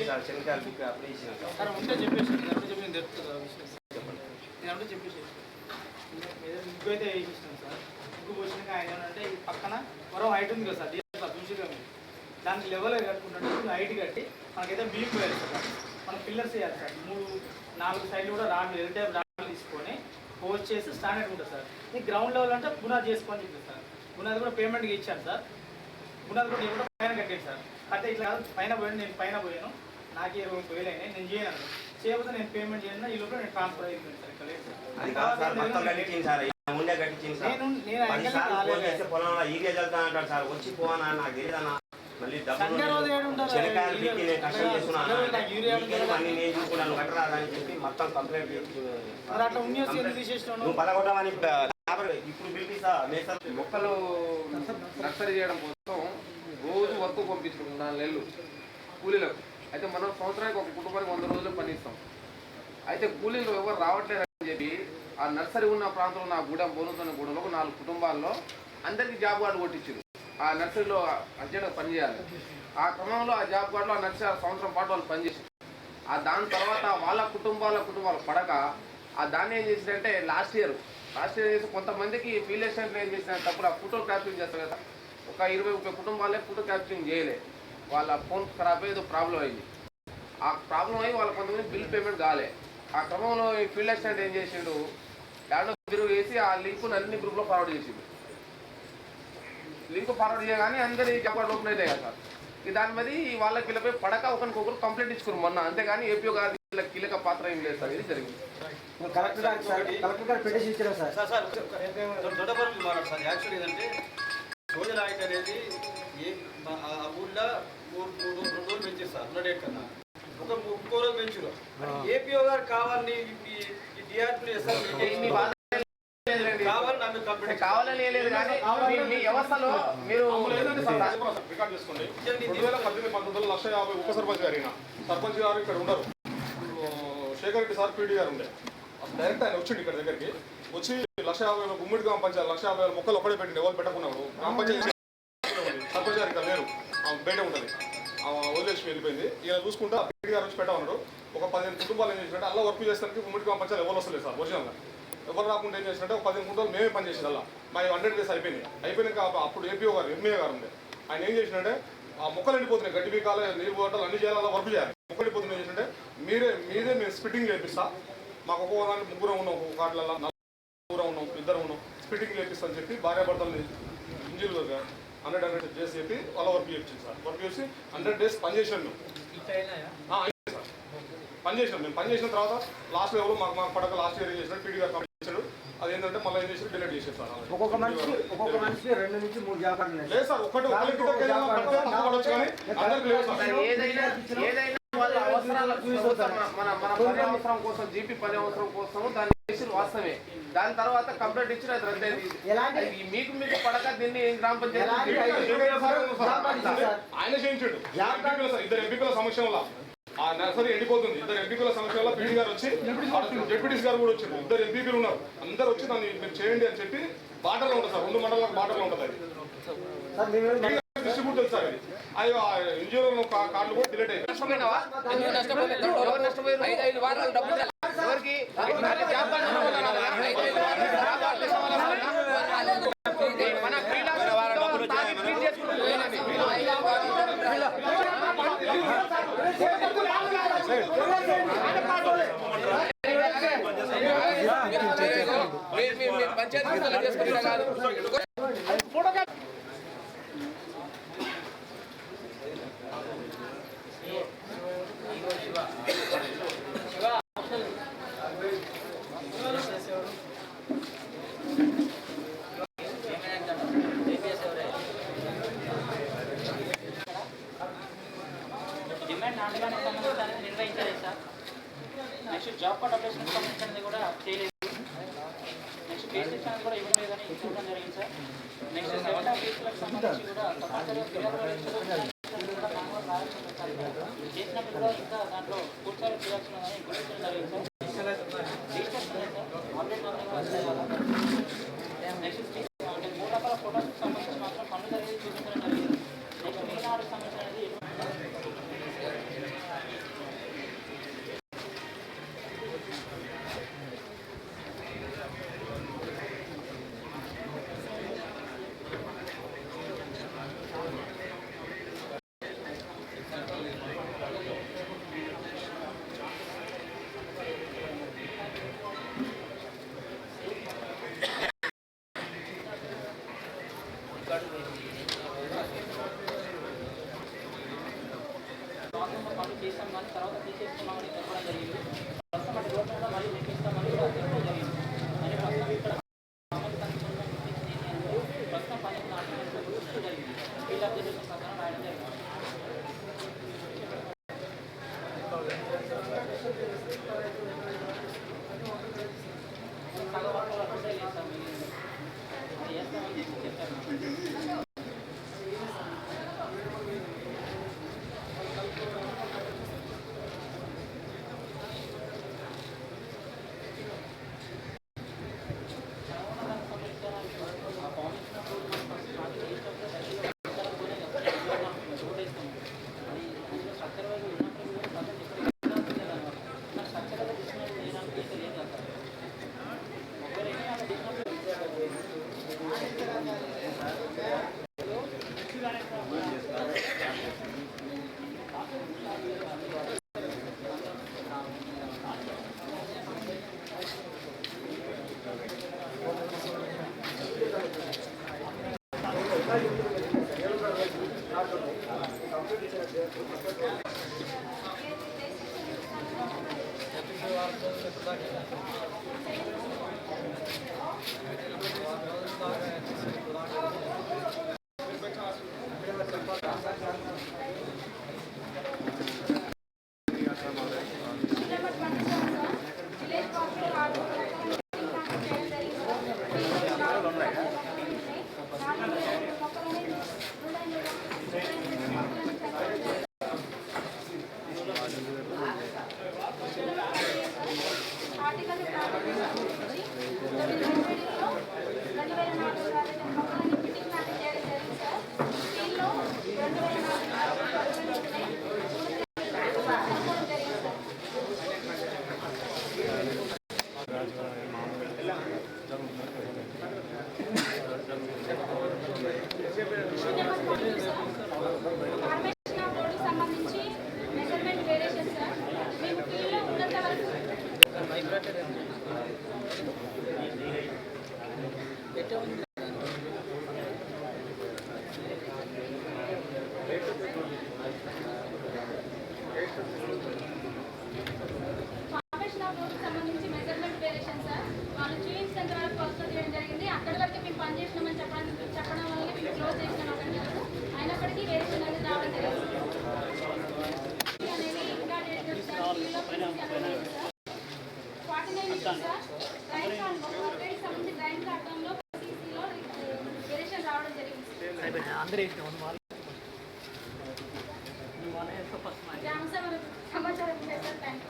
సార్ శనకాయలు బిక్కి అప్లై ఇచ్చిన సార్ ఉంటే చెప్పేసి చెప్పండి చెప్పేసి ముగ్గు అయితే వేసిస్తాను సార్ ముగ్గు పోసినాక ఆయన ఏమంటే ఈ పక్కన మరో హైట్ ఉంది కదా సార్ డిఎస్ఆర్ చూసిగా మీరు దానికి లెవెల్ కట్టుకుంటుంటే హైట్ కట్టి మనకైతే బీమ్ పోయాలి సార్ మనం పిల్లర్స్ వేయాలి సార్ 3-4 సైడ్లు కూడా రాళ్ళు ఎల్ టైప్ రాళ్ళు తీసుకొని పోస్ట్ చేసి స్టాండర్డ్ ఉంటుంది సార్ ఈ గ్రౌండ్ లెవెల్ అంటే పునాది చేసుకొని చెప్తుంది సార్ పునాది కూడా పేమెంట్కి ఇచ్చాను సార్ పునాది కూడా నేను కూడా పైన కట్టాను సార్ అంటే ఇట్లా పైన పోయాను నేను పైన పోయాను నాకు 20,000 అయినాయి నేను చేయను చేయకపోతే నేను పేమెంట్ చేయను ఈ లోపల నేను ట్రాన్స్ఫర్ అయిపోయింది సార్ ఇక్కడ పొలంలో ఈగే చల్తా అంటాడు సార్ వచ్చి పోనా నాకు తెలియదన్నా మళ్ళీ శనకాయలు బిక్కి నేను కష్టం చేస్తున్నాను అన్ని నేను చూసుకున్నాను కట్టరాదని చెప్పి మొత్తం కంప్లైంట్ నువ్వు పలగొట్టమని ఇప్పుడు పిలిపిస్తా మొక్కలు నర్సరీ చేయడం కోసం రోజు వర్క్ పంపించుకుంటాం 4 నెలలు కూలీలకు అయితే మనం సంవత్సరానికి ఒక కుటుంబానికి 100 రోజులు పనిస్తాం అయితే కూలీలు ఎవరు రావట్లేదని చెప్పి ఆ నర్సరీ ఉన్న ప్రాంతంలో ఉన్న గూడెం బోనుతున్న గూడెంలో 4 కుటుంబాల్లో అందరికీ జాబ్ కార్డు కొట్టించారు ఆ నర్సరీలో అర్జెంట్గా పనిచేయాలి ఆ క్రమంలో ఆ జాబ్ కార్డులో ఆ నర్సరీ సంవత్సరం పాటు వాళ్ళు పనిచేసారు ఆ దాని తర్వాత వాళ్ళ కుటుంబాలు పడక ఆ దాన్ని ఏం చేసిందంటే లాస్ట్ ఇయర్ చేసి కొంతమందికి ఫీల్డ్ అసిస్టెంట్లు ఏం చేసినంటే అప్పుడు ఆ ఫోటో క్యాప్చరింగ్ చేస్తారు కదా ఒక 20-30 కుటుంబాలే ఫోటో క్యాప్చరింగ్ చేయలే వాళ్ళ ఫోన్ ఖరాబ్ అయ్యి ఏదో ప్రాబ్లం అయింది ఆ ప్రాబ్లం అయ్యి వాళ్ళ కొంతమంది బిల్ పేమెంట్ కాలే ఆ క్రమంలో ఈ ఫీల్డ్ అసిస్టెంట్ ఏం చేసిండు యాడో తిరుగు వేసి ఆ లింకును అన్ని గ్రూప్లో ఫార్వర్డ్ చేసిండు లింక్ ఫార్వర్డ్ చేయగానే అందరి చెప్పాడు ఓపెన్ అవుతాయి కదా సార్ దాని మీద వాళ్ళకి వీళ్ళపై పడక ఒకరికొకరు కంప్లైంట్ ఇచ్చుకున్నారు మొన్న అంతేగాని ఏపీఓ గారి కీలక పాత్ర ఏం లేదు సార్ ఇది జరిగింది కలెక్టర్ గారు పిటిషన్ ఇచ్చారు సార్ సార్ దొడ్డపల్లి మాట్లాడు సార్ యాక్చువల్ ఏంటంటే సోజల్ ఆయిట్ అనేది ఆ ఊళ్ళో 2 రోజులు పెంచారు సార్ 100 కన్నా ఇంకో రోజు పెంచారు ఏపీఓ గారు కావాలని ఈ డిఆర్పీ కావాలని లేదు కానీ మీ వ్యవస్థలో మీరు రికార్డ్ చేసుకోండి 2018-19 1,50,000 ఉప సర్పంచ్ గారు సర్పంచ్ గారు ఇక్కడ ఉండరు శేఖర్ రెడ్డి సార్ పీడీ గారు ఉండే డైరెక్ట్ ఆయన వచ్చిండు ఇక్కడ దగ్గరికి వచ్చి 1,50,000 గుమ్మిడి గ్రామ పంచాయతీ 1,50,000 మొక్కలు ఒక్కడే పెట్టింది ఎవరు పెట్టకున్నాడు గ్రామ పంచాయతీ సర్పంచ్ గారు ఇక్కడ లేరు బయట ఉంటుంది వదిలేసి వెళ్ళిపోయింది ఈయన చూసుకుంటా పీడీ గారు వచ్చి పెట్టమన్నాడు ఒక 15 కుటుంబాలు ఏం చేసినట్టు అలా వర్క్ చేస్తానికి గుమ్మిడి గ్రామ పంచాయతీ ఎవరు వస్తలేదు సార్ ఒరిజినల్గా ఎవరు రాకుండా ఏం చేసినట్టే ఒక 15 కుటుంబాలు మేమే పని చేసేది అలా మా 100 డేస్ అయిపోయినాక అప్పుడు ఏపీఓ గారు ఎంఏ గారు ఉండే ఆయన ఏం చేసినట్టే ఆ మొక్కలు ఎండిపోతున్నాయి గడ్డి పీకాలి నీరు పోవటాలు అన్ని చేయాలి వర్క్ చేయాలి మొక్కలు ఎండిపోతున్నాయి ఏంటంటే మీదే మేము స్పిట్టింగ్ చేపిస్తా మాకు ఒక్కొక్కదాన్ని 3 ఉన్నాం ఒక్కొక్క కార్డులలో 4 ఉన్నాం 2 ఉన్నాం స్పిట్టింగ్ చేపిస్తా అని చెప్పి భార్యాభర్తలు ఇంజనీర్ 100 చేసి చెప్పి వాళ్ళ వర్క్ చేయించింది సార్ వర్క్ చేసి 100 డేస్ పని చేసినాం సార్ పని చేసినాం మేము పని చేసిన తర్వాత లాస్ట్ లెవెల్ మాకు పడక లాస్ట్ ఇయర్ ఏం చేసినాడు పీడీ గారు కంప్లీట్ చేశాడు అదేంటంటే మళ్ళీ ఏం చేసి డిలీట్ చేశారు సార్ ఒక్కొక్క మనిషి 2 నుంచి 3 జాబ్ కార్డులు లేదు సార్ ఏదైనా వాళ్ళ అవసరాల మన పని అవసరం కోసం జీపీ పని అవసరం కోసం దాన్ని చేసి వాస్తవమే దాని తర్వాత కంప్లైంట్ ఇచ్చిన అది రద్దయింది మీకు పడక దీన్ని గ్రామ పంచాయతీ ఆయన చేయించాడు 2 ఎంపీల సమస్య వల్ల ఆ నర్సరీ ఎండిపోతుంది 2 ఎంపీల సమస్య వల్ల పీడీ గారు వచ్చి జెడ్పీటీసీ గారు కూడా వచ్చారు 2 ఎంపీలు ఉన్నారు అందరు వచ్చి దాన్ని మీరు చేయండి అని చెప్పి బాటలో ఉంటుంది సార్ 2 మండలాలకు బాటలో ఉంటుంది డిస్ట్రిబ్యూట్ చేస్తారు అది ఇంజనీర్ కార్డులు కూడా డిలీట్ అయ్యాయి. నష్టపోయినావా? ఎందుకు నష్టపోలేదు? ఎవరు నష్టపోయారు? 5 వారాలు డబ్బులు ఎవరికి? జాబ్ కార్డు మన పంచాయతీ చేసుకుంటా కాదు. డిమాండ్ నాటకానికి సంబంధించి నిర్వహించలేదు sir. Next job card application సంబంధించినది కూడా చేయలేదు. నెక్స్ట్ బేస్ సెక్షన్ కూడా ఇవ్వడం లేదని చూడడం జరిగింది సార్. నెక్స్ట్ 7 ఫీజులకు సంబంధించి కూడా చేసినప్పుడు కూడా ఇంకా దాంట్లో పూర్తిగా చేయాల్సిన గుర్తించడం జరిగింది సార్. నెక్స్ట్ అంటే 3 రకాల ఫోటోస్కి సంబంధించి మాత్రం పనులు జరిగేది చూపించడం జరిగింది. నెక్స్ట్ మిగతా వాటికి సంబంధించినది పనులు చేసాం కానీ తర్వాత తీసేస్తున్నామని చెప్పడం జరిగింది. ప్రస్తుతం అటు రోడ్డు కూడా మళ్ళీ తెప్పిస్తామని కూడా చెప్పడం జరిగింది. అని ప్రస్తుతం ఇక్కడ ప్రస్తుతం 15 నాలుగు గుర్తించడం జరిగింది. ఫీల్డ్ అప్లికేషన్ ప్రకారం రాయడం జరిగింది. సగం వర్క్ అప్పుడే చేస్తాం. అది చేస్తామని చెప్పారు. సంబంధించి మెజర్మెంట్ వేరియేషన్ సార్ మేము ఫీల్డ్లో ఉన్నంత వరకు ఫార్మేషన్ ఆఫ్ రోడ్కి సంబంధించి మెజర్మెంట్ వేరియేషన్ సార్ వాళ్ళు చూపించినంత వరకు వర్క్ చేయడం జరిగింది. అక్కడి వరకు మేము పని చేసినామని చెప్పడం వల్ల మేము క్లోజ్ చేసినాం అక్కడి వరకు. అయినప్పటికీ వేరియేషన్ అనేది రావడం జరిగింది. అనేది ఇంకా 49 సార్ డ్రైన్ కార్డ్ వర్క్ సంబంధించి డ్రైన్ కార్డంలో సిసిలో వేరియేషన్ రావడం జరిగింది. సమాచారం చేస్తారు. Thank you.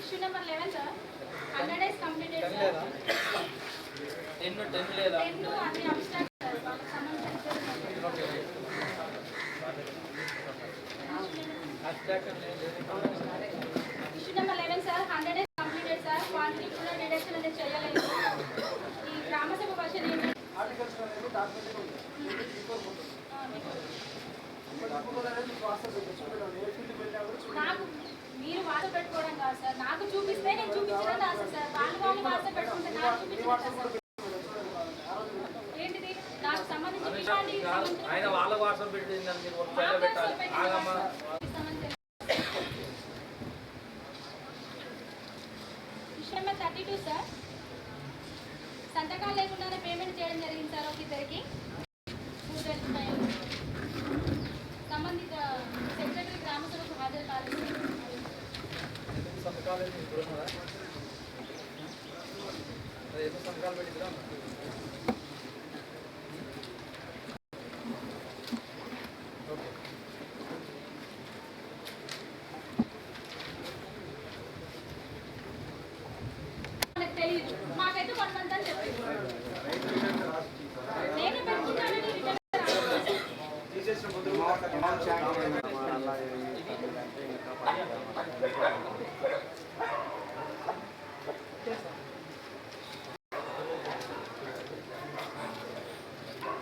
Issue number 11 sir 100 days issue number 11 sir 100 days completed sir quantity కూడా డిడక్షన్ అనేది చేయలేదు. ఈ గ్రామ సభ వర్షన్ ఏంటంటే నాకు మీరు వాట్సాప్ పెట్టుకోవడం కాదు సార్, నాకు చూపిస్తే నేను చూపించడం రాదు సార్. వాళ్ళు వాట్సాప్ పెట్టుకుంటే నాకు చూపించడం ఏంటిది నాకు సంబంధించిన విషయాన్ని ఆయన వాళ్ళ వాట్సాప్ పెట్టింది ఇష్యూ నెంబర్ 32 సార్ సంతకాలు లేకుండానే పేమెంట్ చేయడం జరిగింది సార్ ఒక ఇద్దరికి. సంబంధిత సెక్రటరీ గ్రామ సభకు హాజరు కాలేదు. సంతకాలు సంతకాలు పెట్టిద్దా తెలియదు మాకైతే కొంతమంది అని చెప్పి నేను పెట్టుకుంటానని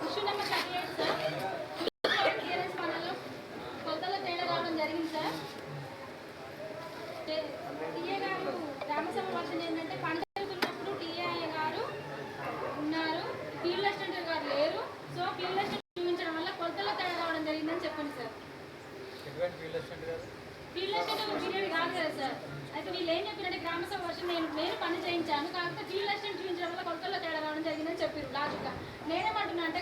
ఇష్యూ నెంబర్ 38 సార్ టీఆర్ఎస్ పనులు కొలతలో తేడా రావడం జరిగింది సార్. టీఏ గారు గ్రామసభ వర్షన్ ఏంటంటే పంట జరుగుతున్నప్పుడు టీఏ గారు ఉన్నారు, ఫీల్డ్ అసిస్టెంట్ గారు లేరు. సో ఫీల్డ్ అసిస్టెంట్ చూపించడం వల్ల కొలతలో తేడా రావడం జరిగిందని చెప్పండి సార్. ఫీల్డ్ అసిస్టెంట్ పీరియడ్ కాదు కదా సార్. అయితే వీళ్ళు ఏం చెప్పారంటే గ్రామసభ వర్షన్ నేను పని చేయించాను, కాకపోతే ఫీల్డ్ అసిస్టెంట్ చూపించడం వల్ల కొలతల్లో తేడా రావడం జరిగిందని చెప్పారు లాజిక్గా. నేనేమంటున్నా అంటే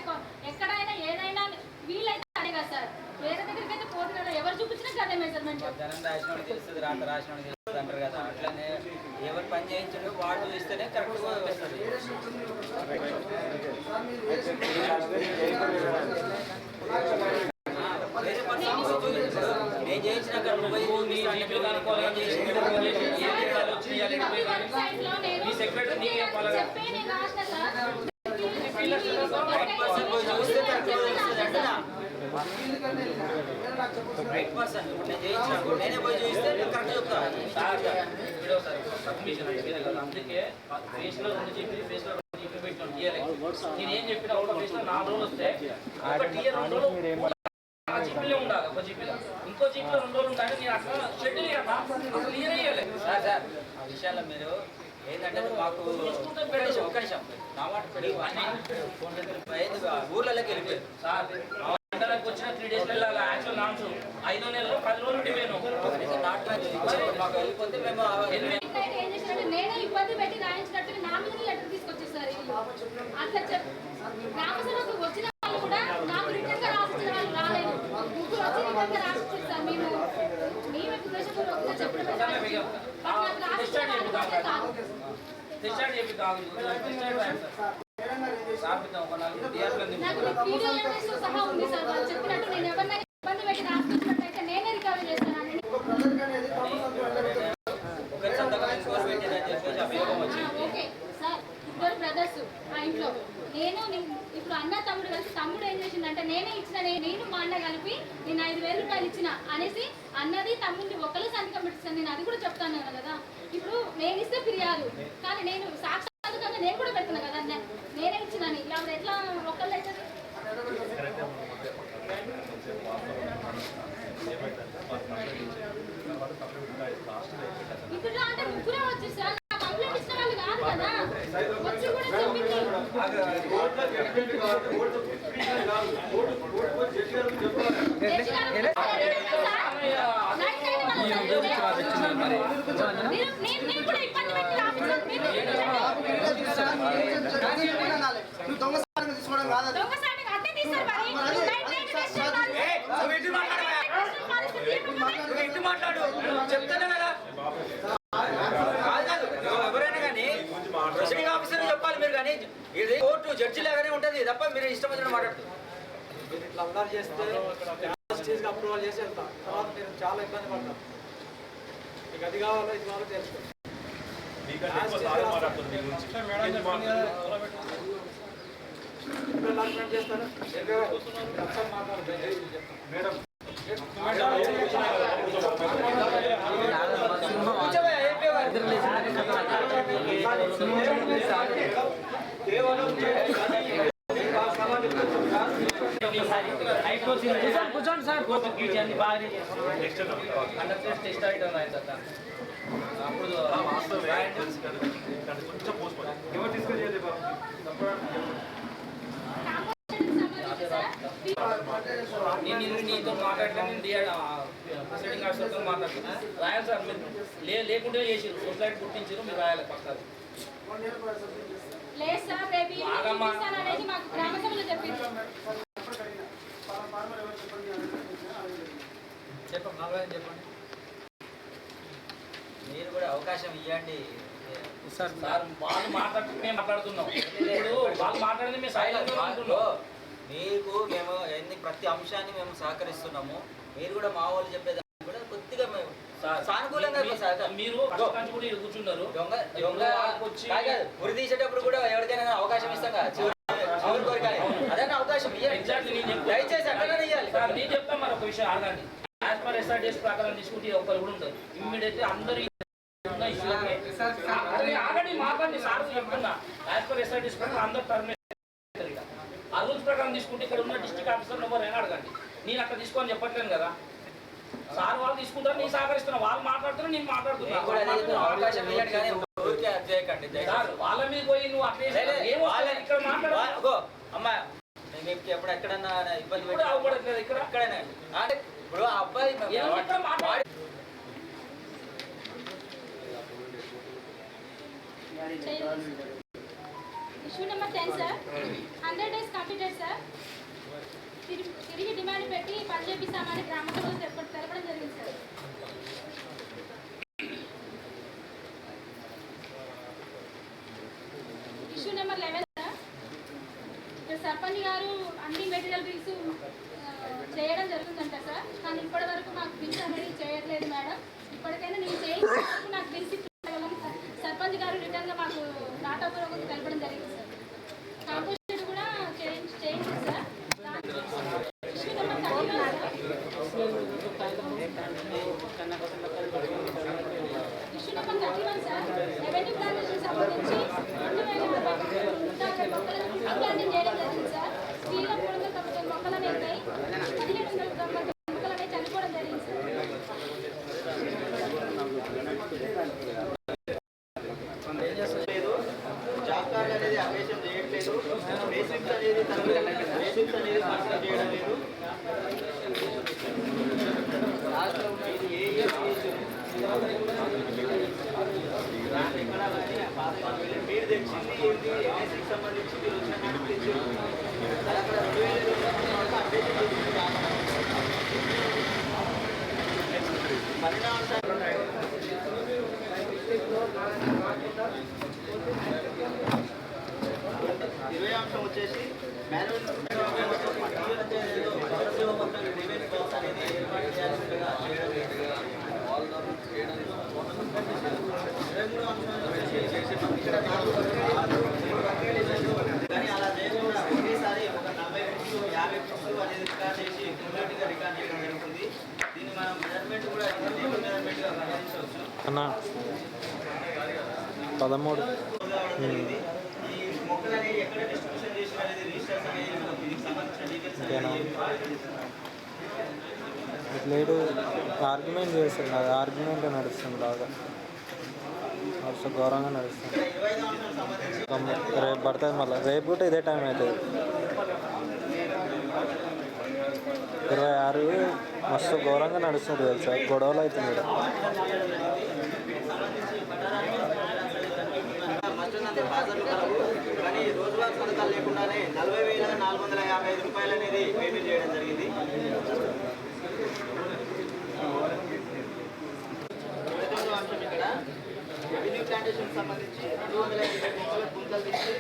ఎక్కడైనా ఏదైనా వీళ్ళైతే అదే కదా సార్, వేరే దగ్గరికి అయితే పోదు కదా, ఎవరు చూపించినా అదే మెజర్మెంట్. జనం రాసిన తెలుస్తుంది, రాత రాసిన తెలుస్తుంది అంటారు కదా, అట్లనే ఎవరు పని చేయించాడో వాడు చూస్తేనే కరెక్ట్గా వస్తుంది. నేను చేయించిన నేనే పోయి చూస్తే కరెక్ట్ చెప్తా. అందుకే ఫేస్ లో 2 జీబీ ఫేస్ లో 2 జీబీ పెట్టాను టీఆర్. నేనేం చెప్పిన ఒక ఫేస్ లో 4 రోజులు వస్తే ఒక టీఆర్ 2 రోజులు ఆ జీబీలో ఉండాలి, ఒక జీబీలో ఇంకో జీబీలో 2 రోజులు ఉండాలి. నేను అసలు షెడ్యూల్ అసలు క్లియర్ అయ్యాలి సార్. ఆ విషయాల్లో మీరు ఏంటంటే మాకు ఒక్క నిమిషం నా మాట ఊర్లలోకి వెళ్ళిపోయారు సార్. మండలానికి వచ్చిన 3 డేస్ వెళ్ళాలి. యాక్చువల్ నామ్స్ 5వ నెలలో 10 రోజులు ఉండిపోయాను. మాకు వెళ్ళిపోతే మేము ఏం చేశారంటే నేనే ఇబ్బంది పెట్టి రాయించినట్టు నా మీద లెటర్ తీసుకొచ్చేసారు. అట్లా గ్రామసభకు వచ్చిన వాళ్ళు కూడా నాకు రిటర్న్ గా రాసిచ్చిన వాళ్ళు రాలేదు. ముగ్గురు వచ్చి రిటర్న్ గా రాసిచ్చారు సార్. మేము ఉద్దేశపూర్వకంగా చెప్పడం సహా ఉంది సార్. వాళ్ళు చెప్పినట్టు నేను ఎవరినైనా ఇబ్బంది పెట్టి రాసిచ్చినట్టయితే నేనే రికవరీ చేస్తాను. ఓకే సార్, ఇద్దరు బ్రదర్స్ ఆ ఇంట్లో నేను ఇప్పుడు అన్న తమ్ముడు కలిసి తమ్ముడు ఏం చేసిందంటే నేనే ఇచ్చిన, నేను మా అన్న కలిపి నేను 5,000 రూపాయలు ఇచ్చిన అనేసి అన్నది తమ్ముడిని ఒకళ్ళు సంతకం పెట్టిస్తాను. నేను అది కూడా చెప్తాను కదా. ఇప్పుడు నేను ఇస్తే ఫిర్యాదు, కానీ నేను సాక్షాత్కంగా నేను కూడా పెడుతున్నా కదా, నేనే ఇచ్చినని. ఇలా ఎట్లా ఒకళ్ళు అవుతుంది? ఇప్పుడు అంటే ముగ్గురే వచ్చి సార్ కంప్లైంట్ ఇచ్చిన వాళ్ళు కాదు కదా, వచ్చి కూడా చెప్పింది. నేను కూడా ఇబ్బంది పెట్టి దొంగసాటికి అట్టే తీస్తారు. మాట్లాడు చెప్తానే కదా. ఎవరైనా కానీ ప్రెసిడింగ్ ఆఫీసర్ చెప్పాలి మీరు, కానీ ఇది కోర్టు జడ్జి లాగానే ఉంటుంది తప్ప మీరు ఇష్టం వచ్చిన మాట్లాడుతుంది. మీరు ఇట్లా అల్లరి చేస్తే స్టేజ్కి అప్రూవల్ చేసి వెళ్తాం, తర్వాత మీరు చాలా ఇబ్బంది పడతాం. మీకు అది కావాలో ఇది కావాలో తెలుస్తుంది. చేస్తాను మేడం. కూర్చోండి సార్ బాగానే కండక్టర్స్ టెస్ట్ ఐటమ్ అవుతుంది అప్పుడు ఎవరు తీసుకెళ్ళి నేను నీతో మాట్లాడతాను ప్రిసైడింగ్ ఆఫీసర్తో మాట్లాడుతున్నాను రాయాలి సార్ మీరు లేకుంటే చేసారు సొసైటీ గుర్తించారు మీరు రాయాలి పక్కన లేదు సార్ రేపు అనేది మాకు గ్రామ సభలో చెప్పింది. చెప్పండి మీరు కూడా అవకాశం ఇవ్వండి సార్ వాళ్ళు మాట్లాడుతూ మేము మాట్లాడుతున్నాం ఇప్పుడు వాళ్ళు మాట్లాడింది మేము సైలెంట్గా ఉంటున్నాం. మీకు మేము ప్రతి అంశాన్ని మేము సహకరిస్తున్నాము. మీరు కూడా మా వాళ్ళు చెప్పేదాన్ని కూడా కొద్దిగా మేము సానుకూలంగా మీరు కూర్చున్నారు ఉరి తీసేటప్పుడు కూడా ఎవరికైనా అవకాశం ఇస్తాం కదా చివరి కోరిక అదైనా అవకాశం దయచేసి అట్లనే ఇవ్వాలి. నేను చెప్తాను మరి ఒక విషయం ఆగండి. యాజ్ పర్ ఎస్ఆర్డీఎస్ ప్రకారం తీసుకుంటే ఒకరు కూడా ఉంటారు ఇమ్మీడియట్లీ అందరూ ఆగండి మాకండి సార్ చెప్తున్నా యాజ్ పర్ ఎస్ఆర్డీఎస్ ప్రకారం అందరూ టర్మినేట్ ఆ రూల్స్ ప్రకారం తీసుకుంటే ఇక్కడ ఉన్న డిస్ట్రిక్ట్ ఆఫీసర్ ఎవరైనా అడగండి. నేను అట్లా తీసుకోని చెప్పట్లేను కదా సార్ వాళ్ళు తీసుకుంటారు నేను సహకరిస్తున్నా వాళ్ళు మాట్లాడుతున్నా నేను మాట్లాడుతున్నా వాళ్ళ మీద పోయి నువ్వు అట్లా ఇక్కడ మాట్లాడు అమ్మా మీకు ఎప్పుడు ఎక్కడన్నా ఇబ్బంది అవపడట్లేదు ఇక్కడ ఎక్కడైనా అంటే ఇప్పుడు ఆ అబ్బాయి issue number 10 sir 100 days completed sir. తిరిగి డిమాండ్ పెట్టి పని చేపిస్తామని గ్రామ సభలో తెలపడం జరిగింది సార్. Issue number 11 sir. ఇక్కడ సర్పంచ్ గారు అన్ని మెటీరియల్ బిల్స్ చేయడం జరుగుతుందంట సార్. కానీ ఇప్పటి వరకు మాకు బిల్స్ అనేది చేయట్లేదు మేడం. ఇప్పటికైనా నేను చేయించిన నాకు బిల్స్ సర్పంచ్ గారు రిటర్న్గా మాకు నాటపూర్వకంగా తెలపడం జరిగింది సార్. కాంపోజిట్ కూడా చేయించారు sir. Issue number 31 sir. Issue number 31 sir. Revenue plantation సంబంధించి 2060 మొక్కలను ప్లాంటింగ్ చేయడం జరిగింది సార్. స్త్రీల 390 మొక్కలు అనేవి 1790 మొక్కలు అనేవి చనిపోవడం జరిగింది సార్. జాబ్ కార్డ్ అనేది అప్డేషన్ చేయట్లేదు. బేసిక్స్ అనేది కన్సిడర్ చేయడం లేదు. మీరు తెచ్చింది ఏంటి బేసిక్ సంబంధించింది తెచ్చారు అక్కడ 2020 అప్డేషన్ చేసింది ఇరవై అంశం వచ్చేసి మాన్యువల్ అనేది ఏర్పాటు చేయాల్సిందిగా చేయడం లేదు. 23 అంశాలు ఇక్కడ కానీ అలా చేయకుండా ఒకేసారి ఒక 40 ఫిక్స్ 50 ఫిక్స్ అనేది రికార్డ్ చేసి కంప్లీట్గా రికార్డ్ చేయడం జరుగుతుంది. దీన్ని మనం మెజర్మెంట్ కూడా లేబుల్ మెజర్మెంట్గా పరిగణించవచ్చు. 13 ఈ మొక్కలు అనేది ఎక్కడ డిస్ట్రిబ్యూషన్ చేసిన అనేది రిజిస్టర్స్ అనేది దీనికి సంబంధించిన డీటెయిల్స్ లేడు ఆర్గ్యుమెంట్ చేస్తున్నారు. ఆర్గ్యుమెంట్ నడుస్తుంది బాగా వర్ష ఘోరంగా నడుస్తుంది. రేపు పడుతుంది మళ్ళీ రేపు కూడా ఇదే టైం అవుతుంది. 26 మస్తు ఘోరంగా నడుస్తుంది తెలుసా. గొడవలు అవుతుంది ఇక్కడ. కానీ రోజువారీ పథకాలు లేకుండానే 40,455 రూపాయలు అనేది పేమెంట్ చేయడం జరిగింది. అంశం ఇక్కడ రెవెన్యూ ప్లాంటేషన్ సంబంధించి 250 మొక్కల గుంతలు తీసి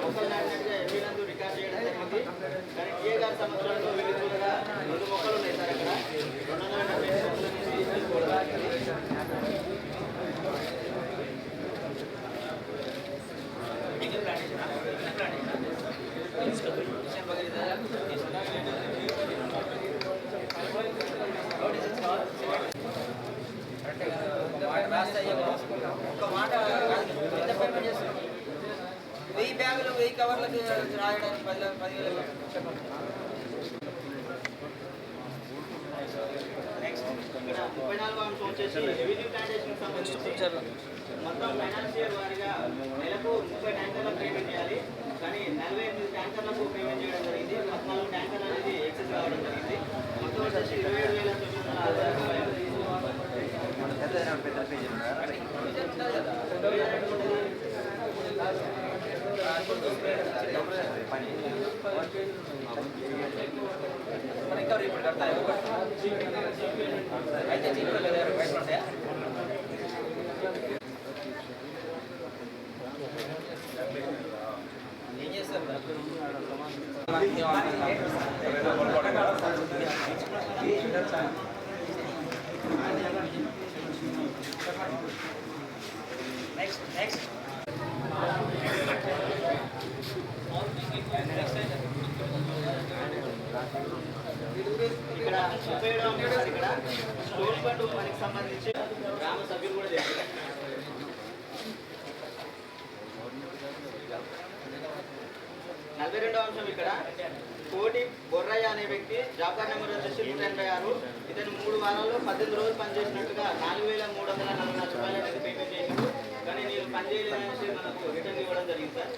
మొక్కలు నాటినట్టుగా ఎవినందు రికార్డ్ చేయడం జరిగింది. కానీ టీఏ గారి సంవత్సరంలో విలువగా 2 మొక్కలు ఉన్నాయి సార్. అక్కడ 270 మొక్కలు తీసుకోవడం కవర్లకి రాయడానికి 10,000 నెక్స్ట్ ఇక్కడ 34వ అంశం వచ్చేసి రెవెన్యూ ప్లాంటేషన్ సంబంధించి మొత్తం ఫైనాన్షియల్ వారిగా నెలకు 30 ట్యాంకర్ల పేమెంట్ చేయాలి. కానీ 48 ట్యాంకర్లకు పేమెంట్ చేయడం జరిగింది. 14 ట్యాంకర్లు అనేది ఎక్సెస్ కావడం జరిగింది. మొత్తం వచ్చేసి 27,960 ఏం చేస్తారు నెక్స్ట్ ఇక్కడ 37వ అంశం ఇక్కడ స్టోర్ ఫండ్ పనికి సంబంధించి గ్రామ సభ్యులు కూడా చేశారు. 42వ అంశం ఇక్కడ కోటి బొర్రయ్య అనే వ్యక్తి జాబ్ కార్డ్ నెంబర్ వచ్చేసి 186. ఇతను 3 వారాల్లో 18 రోజులు పనిచేసినట్టుగా 4,344 రూపాయలు అనేది పేమెంట్ చేశారు. కానీ నేను పని చేయలేదనేసి మనకు రిటర్న్ ఇవ్వడం జరిగింది సార్.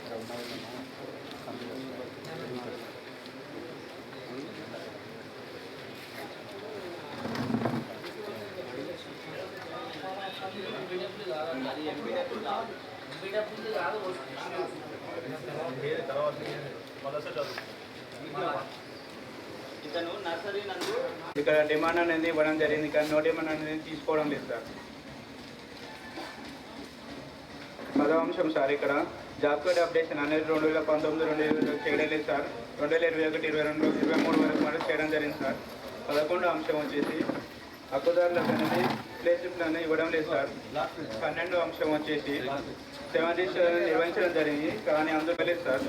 అది ఎంపీడబ్ల్యూ కాదు. ఇతను నర్సరీ నందు ఇక్కడ డిమాండ్ అనేది ఇవ్వడం జరిగింది కానీ నో డిమాండ్ అనేది తీసుకోవడం లేదు సార్. 10వ అంశం సార్ ఇక్కడ జాబ్ కార్డ్ అప్డేషన్ అనేది 2019, 2020 చేయడం లేదు సార్. 2021, 22, 23 వరకు మనం చేయడం జరిగింది సార్. 11వ అంశం వచ్చేసి హక్కుదారులకు అనేది ప్లేస్మెంట్ అనేది ఇవ్వడం లేదు సార్. 12వ అంశం వచ్చేసి 7 రిజిస్టర్ నిర్వహించడం జరిగింది కానీ అందులో లేదు సార్.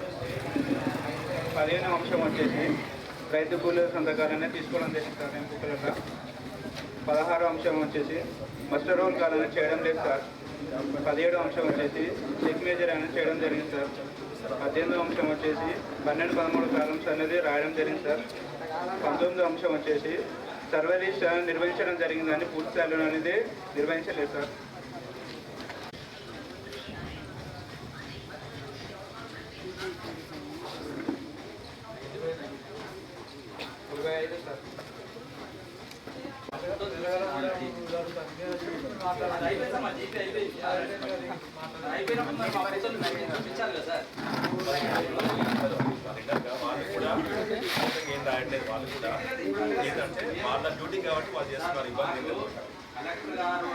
15వ అంశం వచ్చేసి రైతు కూలీల సంతకాలనే తీసుకోవడం జరిగింది సార్. నేను కుక్కలగా 16వ అంశం వచ్చేసి మస్టర్ రోల్ కాలనే చేయడం లేదు సార్. 17వ అంశం వచ్చేసి చెక్ మేజర్ అనేది చేయడం జరిగింది సార్. 18వ అంశం వచ్చేసి 12, 13 కాలమ్స్ అనేది రాయడం జరిగింది సార్. 19వ అంశం వచ్చేసి సర్వే లిస్ట్ నిర్వహించడం జరిగింది కానీ పూర్తి స్థాయిలో అనేది నిర్వహించలేదు సార్. 25 సార్. ఏం రాయట్లేదు వాళ్ళు కూడా ఏంటంటే వాళ్ళ డ్యూటీ కాబట్టి వాళ్ళు చేస్తున్నారు. ఇబ్బంది లేదు. కలెక్టర్ గారు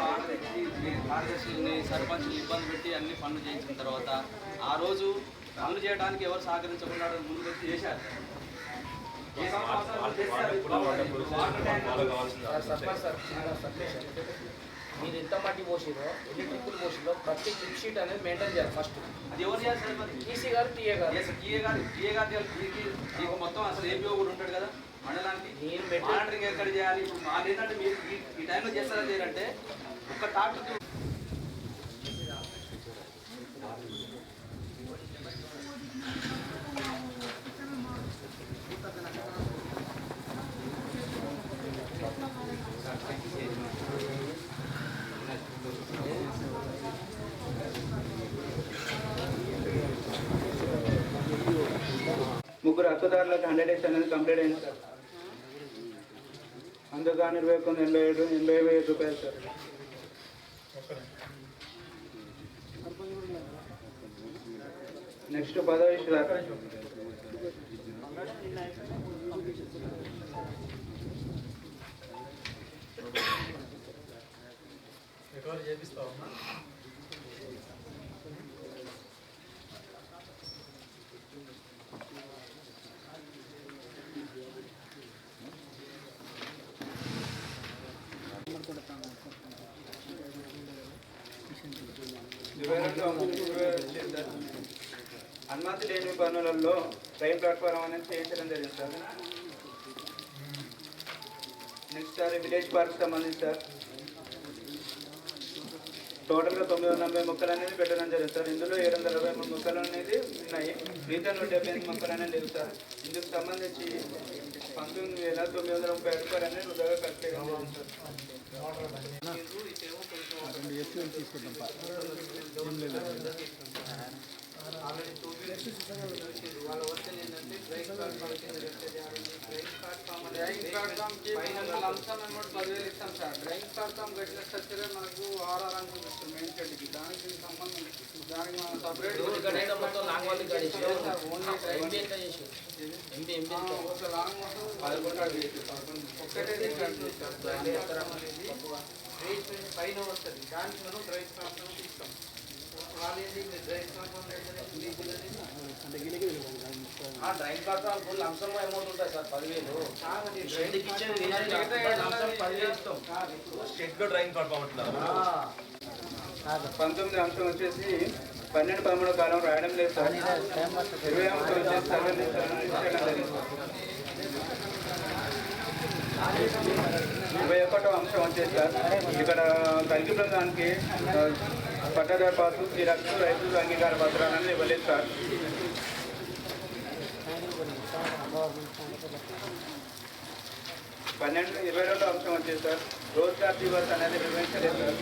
కార్యదర్శుల్ని సర్పంచ్ని ఇబ్బంది పెట్టి అన్ని పనులు చేయించిన తర్వాత ఆ రోజు పనులు చేయడానికి ఎవరు సహకరించకుండా ముందు వచ్చి చేశారు. మీరు ఎంత మట్టి పోసిరో ఎన్ని ట్రిప్పులు పోసిరో ప్రతి ట్రిప్ షీట్ అనేది మెయింటైన్ చేయాలి ఫస్ట్. అది ఎవరు చేస్తారు మరి? టీసీ గారు, టీఏ గారు. టీఏ గారు మొత్తం అసలు ఏపీఓ కూడా ఉంటాడు కదా మండలానికి. నేను మానిటరింగ్ ఎక్కడ చేయాలి? ఇప్పుడు మాది ఏంటంటే మీరు ఈ టైంలో చేస్తారా చేయాలంటే ఒక టాపిక్ ముగ్గురు హక్కుదారులకు 100 డేస్ అనేది కంప్లీట్ అయింది సార్. అందుకని 87,000 రూపాయలు సార్. నెక్స్ట్ 10వ ఇష్యూ సార్. అనుమతి లేని పనులలో ట్రైన్ ప్లాట్ఫారం అనేది చేయించడం జరిగింది సార్. నెక్స్ట్ సార్ విలేజ్ పార్క్ సంబంధించి సార్ టోటల్గా 980 మొక్కలు అనేది పెట్టడం జరిగింది సార్. ఇందులో 723 మొక్కలు అనేది ఉన్నాయి. మిగతా 175 మొక్కలు అనేది లేవు సార్. ఇందుకు సంబంధించి 19,930 రూపాయలు అనేది వృధాగా ఖర్చు చేయడం జరిగింది సార్. ఆల్రెడీ 2 వీలర్స్ వాళ్ళ వర్క్ ఏంటంటే డ్రైవింగ్ ప్లాట్ఫామ్ కింద పెట్టేది. డ్రైవింగ్ ప్లాట్ఫామ్ అమౌంట్ 10,000 ఇస్తాం సార్. డ్రైవింగ్ ప్లాట్ఫామ్ కట్టిన స్ట్రక్చర్ మనకు ఆర్ఆర్ అని చూపిస్తుంది మెయిన్ షెడ్కి. దానికి సంబంధించి దానికి మనం సపరేట్ ఒక లాంగ్ మొత్తం 11 ఒక్కటే పైన వస్తుంది. దానికి మనం డ్రైవింగ్ ప్లాట్ఫామ్ ఇస్తాం. డ్రైవింగ్ ప్లాట్ఫామ్ ఫుల్ అంశం అమౌంట్ ఉంటుంది సార్ 10,000. డ్రైవింగ్ ప్లాట్ఫామ్ అంటున్నారు. 19 అంశం వచ్చేసి 12-13 కాలం రాయడం లేదు సార్. 20 అంశం వచ్చేసి 21వ అంశం వచ్చేసి సార్ ఇక్కడ కలిగి బృందానికి పట్టాదారు పాసు జిరాక్స్ రైతు అంగీకార పత్రాలను ఇవ్వలేదు సార్. 22వ అంశం వచ్చేసి సార్ రోజ్గార్ దివస్ అనేది నిర్వహించలేదు సార్.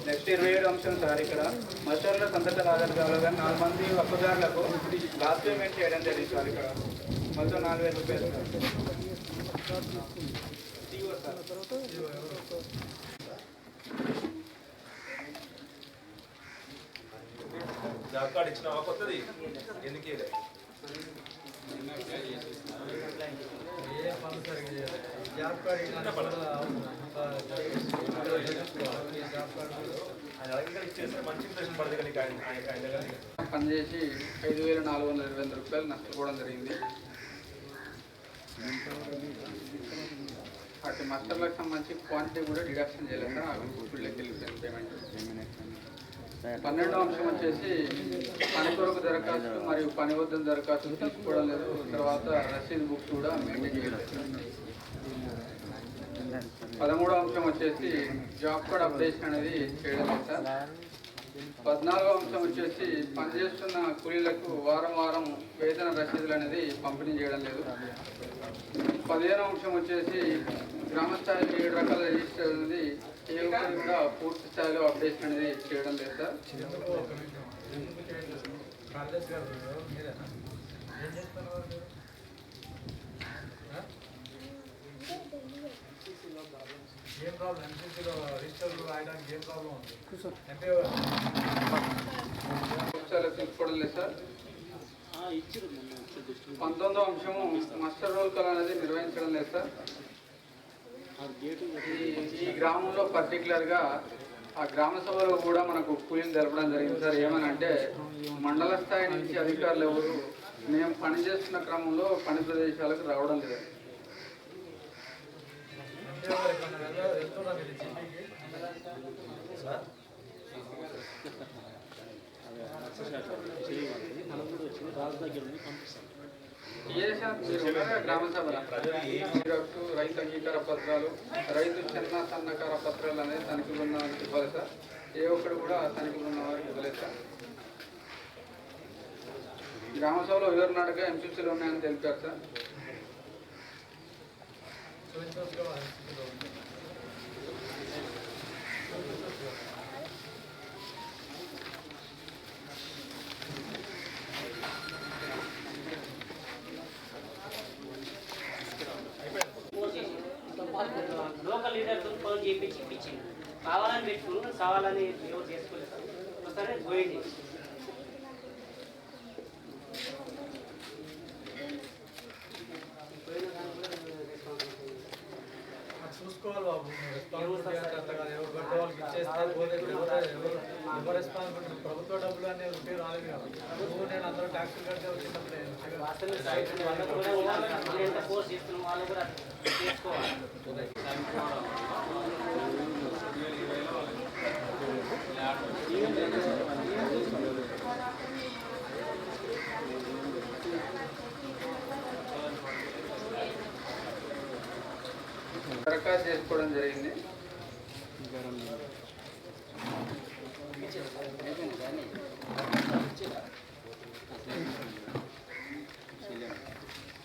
నెక్స్ట్ 27 అంశం సార్ ఇక్కడ మస్టర్లో సంతకాల ఆధారాలు కానీ 4 మంది హక్కుదారులకు లాస్ట్ పేమెంట్ చేయడం జరిగింది సార్. ఇక్కడ మొత్తం 4,000 రూపాయలు సార్. జాబ్ కార్డు ఇచ్చినావా కొత్తది? ఎందుకు పనిచేసి 5,420 రూపాయలు నష్టపోవడం జరిగింది. వాటి మాస్టర్లకు సంబంధించి క్వాంటిటీ కూడా డిడక్షన్ చేయలేదు సార్. అవి ఫుల్లోకి వెళ్ళిపోయింది పేమెంట్. 12వ అంశం వచ్చేసి పని కొరకు దరఖాస్తు మరియు పని వద్ద దరఖాస్తు తీసుకోవడం లేదు. తర్వాత రసీదు బుక్స్ కూడా మెయింటైన్ చేయలేదు. 13వ అంశం వచ్చేసి జాబ్ కార్డ్ అప్డేషన్ అనేది చేయడం లేదు సార్. 14వ అంశం వచ్చేసి పనిచేస్తున్న కూలీలకు వారం వారం వేతన రసీదులు అనేది పంపిణీ చేయడం లేదు. 15వ అంశం వచ్చేసి గ్రామస్థాయి 7 రకాల రిజిస్టర్ అనేది ఏ ఒక్కరు కూడా పూర్తి స్థాయిలో అప్డేషన్ అనేది చేయడం లేదు సార్. ఏం ప్రాబ్లం ఎంసీసీలో రిజిస్టర్లు రాయడానికి ఏం ప్రాబ్లం ఉంది? తీసుకోవడం లేదు సార్. 19వ అంశము మాస్టర్ రోల్ కాల్ అనేది నిర్వహించడం లేదు సార్. ఈ గ్రామంలో పర్టికులర్గా ఆ గ్రామ సభలో కూడా మనకు కూలీలు జరపడం జరిగింది సార్. ఏమనంటే మండల స్థాయి నుంచి అధికారులు ఎవరు మేము పనిచేస్తున్న క్రమంలో పని ప్రదేశాలకు రావడం లేదు. గ్రామ సభ రైతు అంగీకార పత్రాలు, రైతు చిన్న సన్నకార పత్రాలు అనేది తనిఖీ బృందానికి ఇవ్వాలి సార్. ఏ ఒక్కడు కూడా తనిఖీ బృందం వారికి ఇవ్వలేదు సార్. గ్రామ సభలో వివరణగా ఎంపీసీలు ఉన్నాయని తెలిపారు సార్. లోకల్ లీడర్తో ఫోన్ చేయించి ఇప్పించింది. కావాలని పెట్టుకుని కావాలని ఎవరు చేసుకోలేదు సార్. ఒకసారి పోయింది. చూసుకోవాలి బాబు, రెస్పాన్సిబిలిటీ అంటే అట్లా కాదు. ఎవరు పడితే వాళ్ళకి ఇచ్చేస్తే పోతే ఎవరు రెస్పాన్సిబిలిటీ? ప్రభుత్వ డబ్బులు అనే రూపాయి రాలేదు కదా. నువ్వు నేను అందరూ ట్యాక్సులు కడితే వచ్చినప్పుడే కోర్స్ ఇస్తున్నాం వాళ్ళు కూడా చేసుకోవాలి. దరఖాస్తు చేసుకోవడం జరిగింది.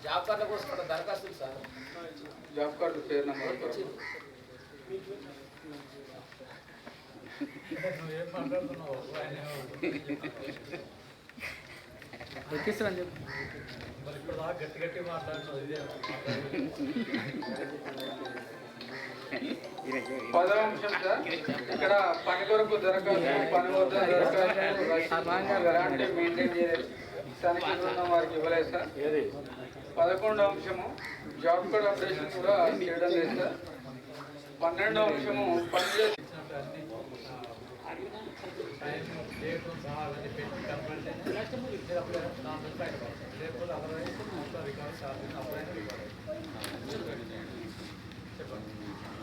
జాబ్ కార్డుల కోసం దరఖాస్తులు సార్, జాబ్ కార్డు పేరు నెంబర్ నువ్వేం మాట్లాడుతున్నావు? ఎక్కిస్తారని చెప్పి మరి ఇప్పుడు దాకా గట్టి గట్టి మాట్లాడుతున్నావు. ఇదే 10వ అంశం సార్, ఇక్కడ పని కొరకు దరఖాస్తు, పని వద్ద దరఖాస్తు ఎలాంటి మెయింటైన్ చేయలేదు, తనిఖీ బృందం వారికి ఇవ్వలేదు సార్. 11వ అంశము జాబ్ కార్డ్ అప్డేషన్ కూడా చేయడం లేదు సార్. 12వ అంశము పని డేట్ సహా అవన్నీ పెట్టి కనపడితే అప్పుడే లేకపోతే అదర్వైజ్ రికార్డ్ చార్జెస్ అప్పుడైనా రికార్డ్.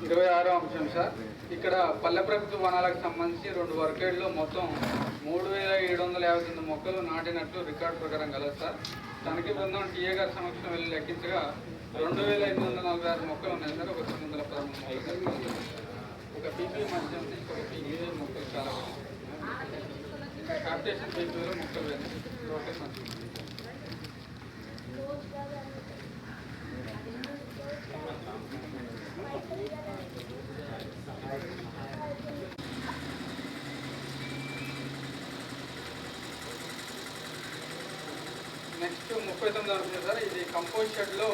26వ అంశం సార్, ఇక్కడ పల్లె ప్రభుత్వ వనాలకు సంబంధించి 2 వర్కేడ్లో మొత్తం 3759 మొక్కలు నాటినట్లు రికార్డు ప్రకారం కలదు సార్. తనిఖీ బృందం టీఏ గారి సమక్షంలో వెళ్ళి లెక్కించగా 2846 మొక్కలు ఉన్నాయి సార్. ఒక 913 మొక్కలు, ఒక పీపీ మధ్య ఒక పీపీ మొక్కలు చాలా కాంపిటేషన్ పీపీలో మొక్కలు వేస్తాయి. టోటల్ మంచి నెక్స్ట్ 39వ అంశం సార్, ఇది కంపోస్ట్ షెడ్లో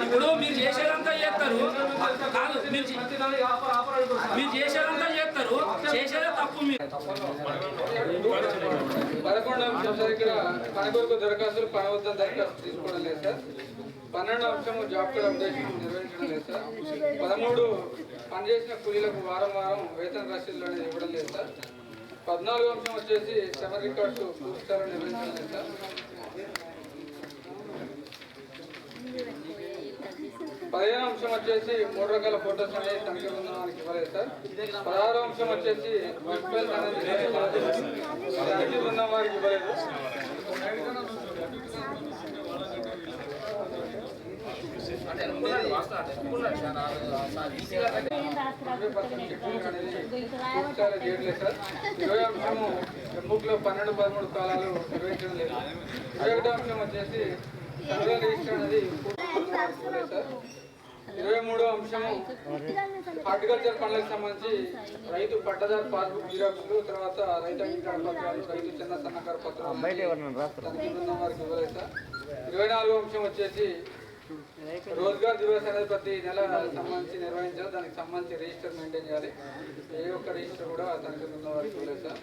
ఇప్పుడు మీరు చేసేదంతా చేస్తారు కాదు, మీరు చేసేదంతా చేస్తారు, చేసేదే తప్పు. మీరు 11వ అంశం సార్, ఇక్కడ పని కొరకు దరఖాస్తులు, పని వద్ద దరఖాస్తు తీసుకోవడం లేదు సార్. 12వ అంశము జాబ్ కార్డ్ అప్డేషన్ నిర్వహించడం లేదు సార్. 13 పనిచేసిన కూలీలకు వారం వారం వేతన రసీదులు అనేది ఇవ్వడం లేదు సార్. 14వ అంశం వచ్చేసి సెవెన్ రికార్డ్స్ పూర్తిస్థాయిలో నిర్వహించడం లేదు సార్. 15వ అంశం వచ్చేసి 3 రకాల ఫోటోస్ అనేది తనిఖీ బృందానికి ఇవ్వలేదు సార్. 16వ అంశం వచ్చేసి వెబ్సైట్ అనేది తనిఖీ బృందం వారికి ఇవ్వలేదు. 20వ అంశము బుక్లో 12-13 కాలాలు నిర్వహించడం లేదు. 21వ అంశం వచ్చేసి సర్వే రిజిస్టర్ అనేది సార్. 23వ అంశము హార్టికల్చర్ పనులకు సంబంధించి రైతు పట్టదారు పాస్బుక్ జిరాక్స్లు, తర్వాత రైతు అంగీకార పత్రాలు, రైతు చిన్న సన్నకారు పత్రాలు తనిఖీ బృందం వారికి ఇవ్వలేదు సార్. 24వ అంశం వచ్చేసి రోజ్గార్ దివస్ అనేది ప్రతి నెల సంబంధించి నిర్వహించాలి, దానికి సంబంధించి రిజిస్టర్ మెయింటైన్ చేయాలి. ఏ ఒక్క రిజిస్టర్ కూడా తనిఖీ బృందం వారికి ఇవ్వలేదు సార్.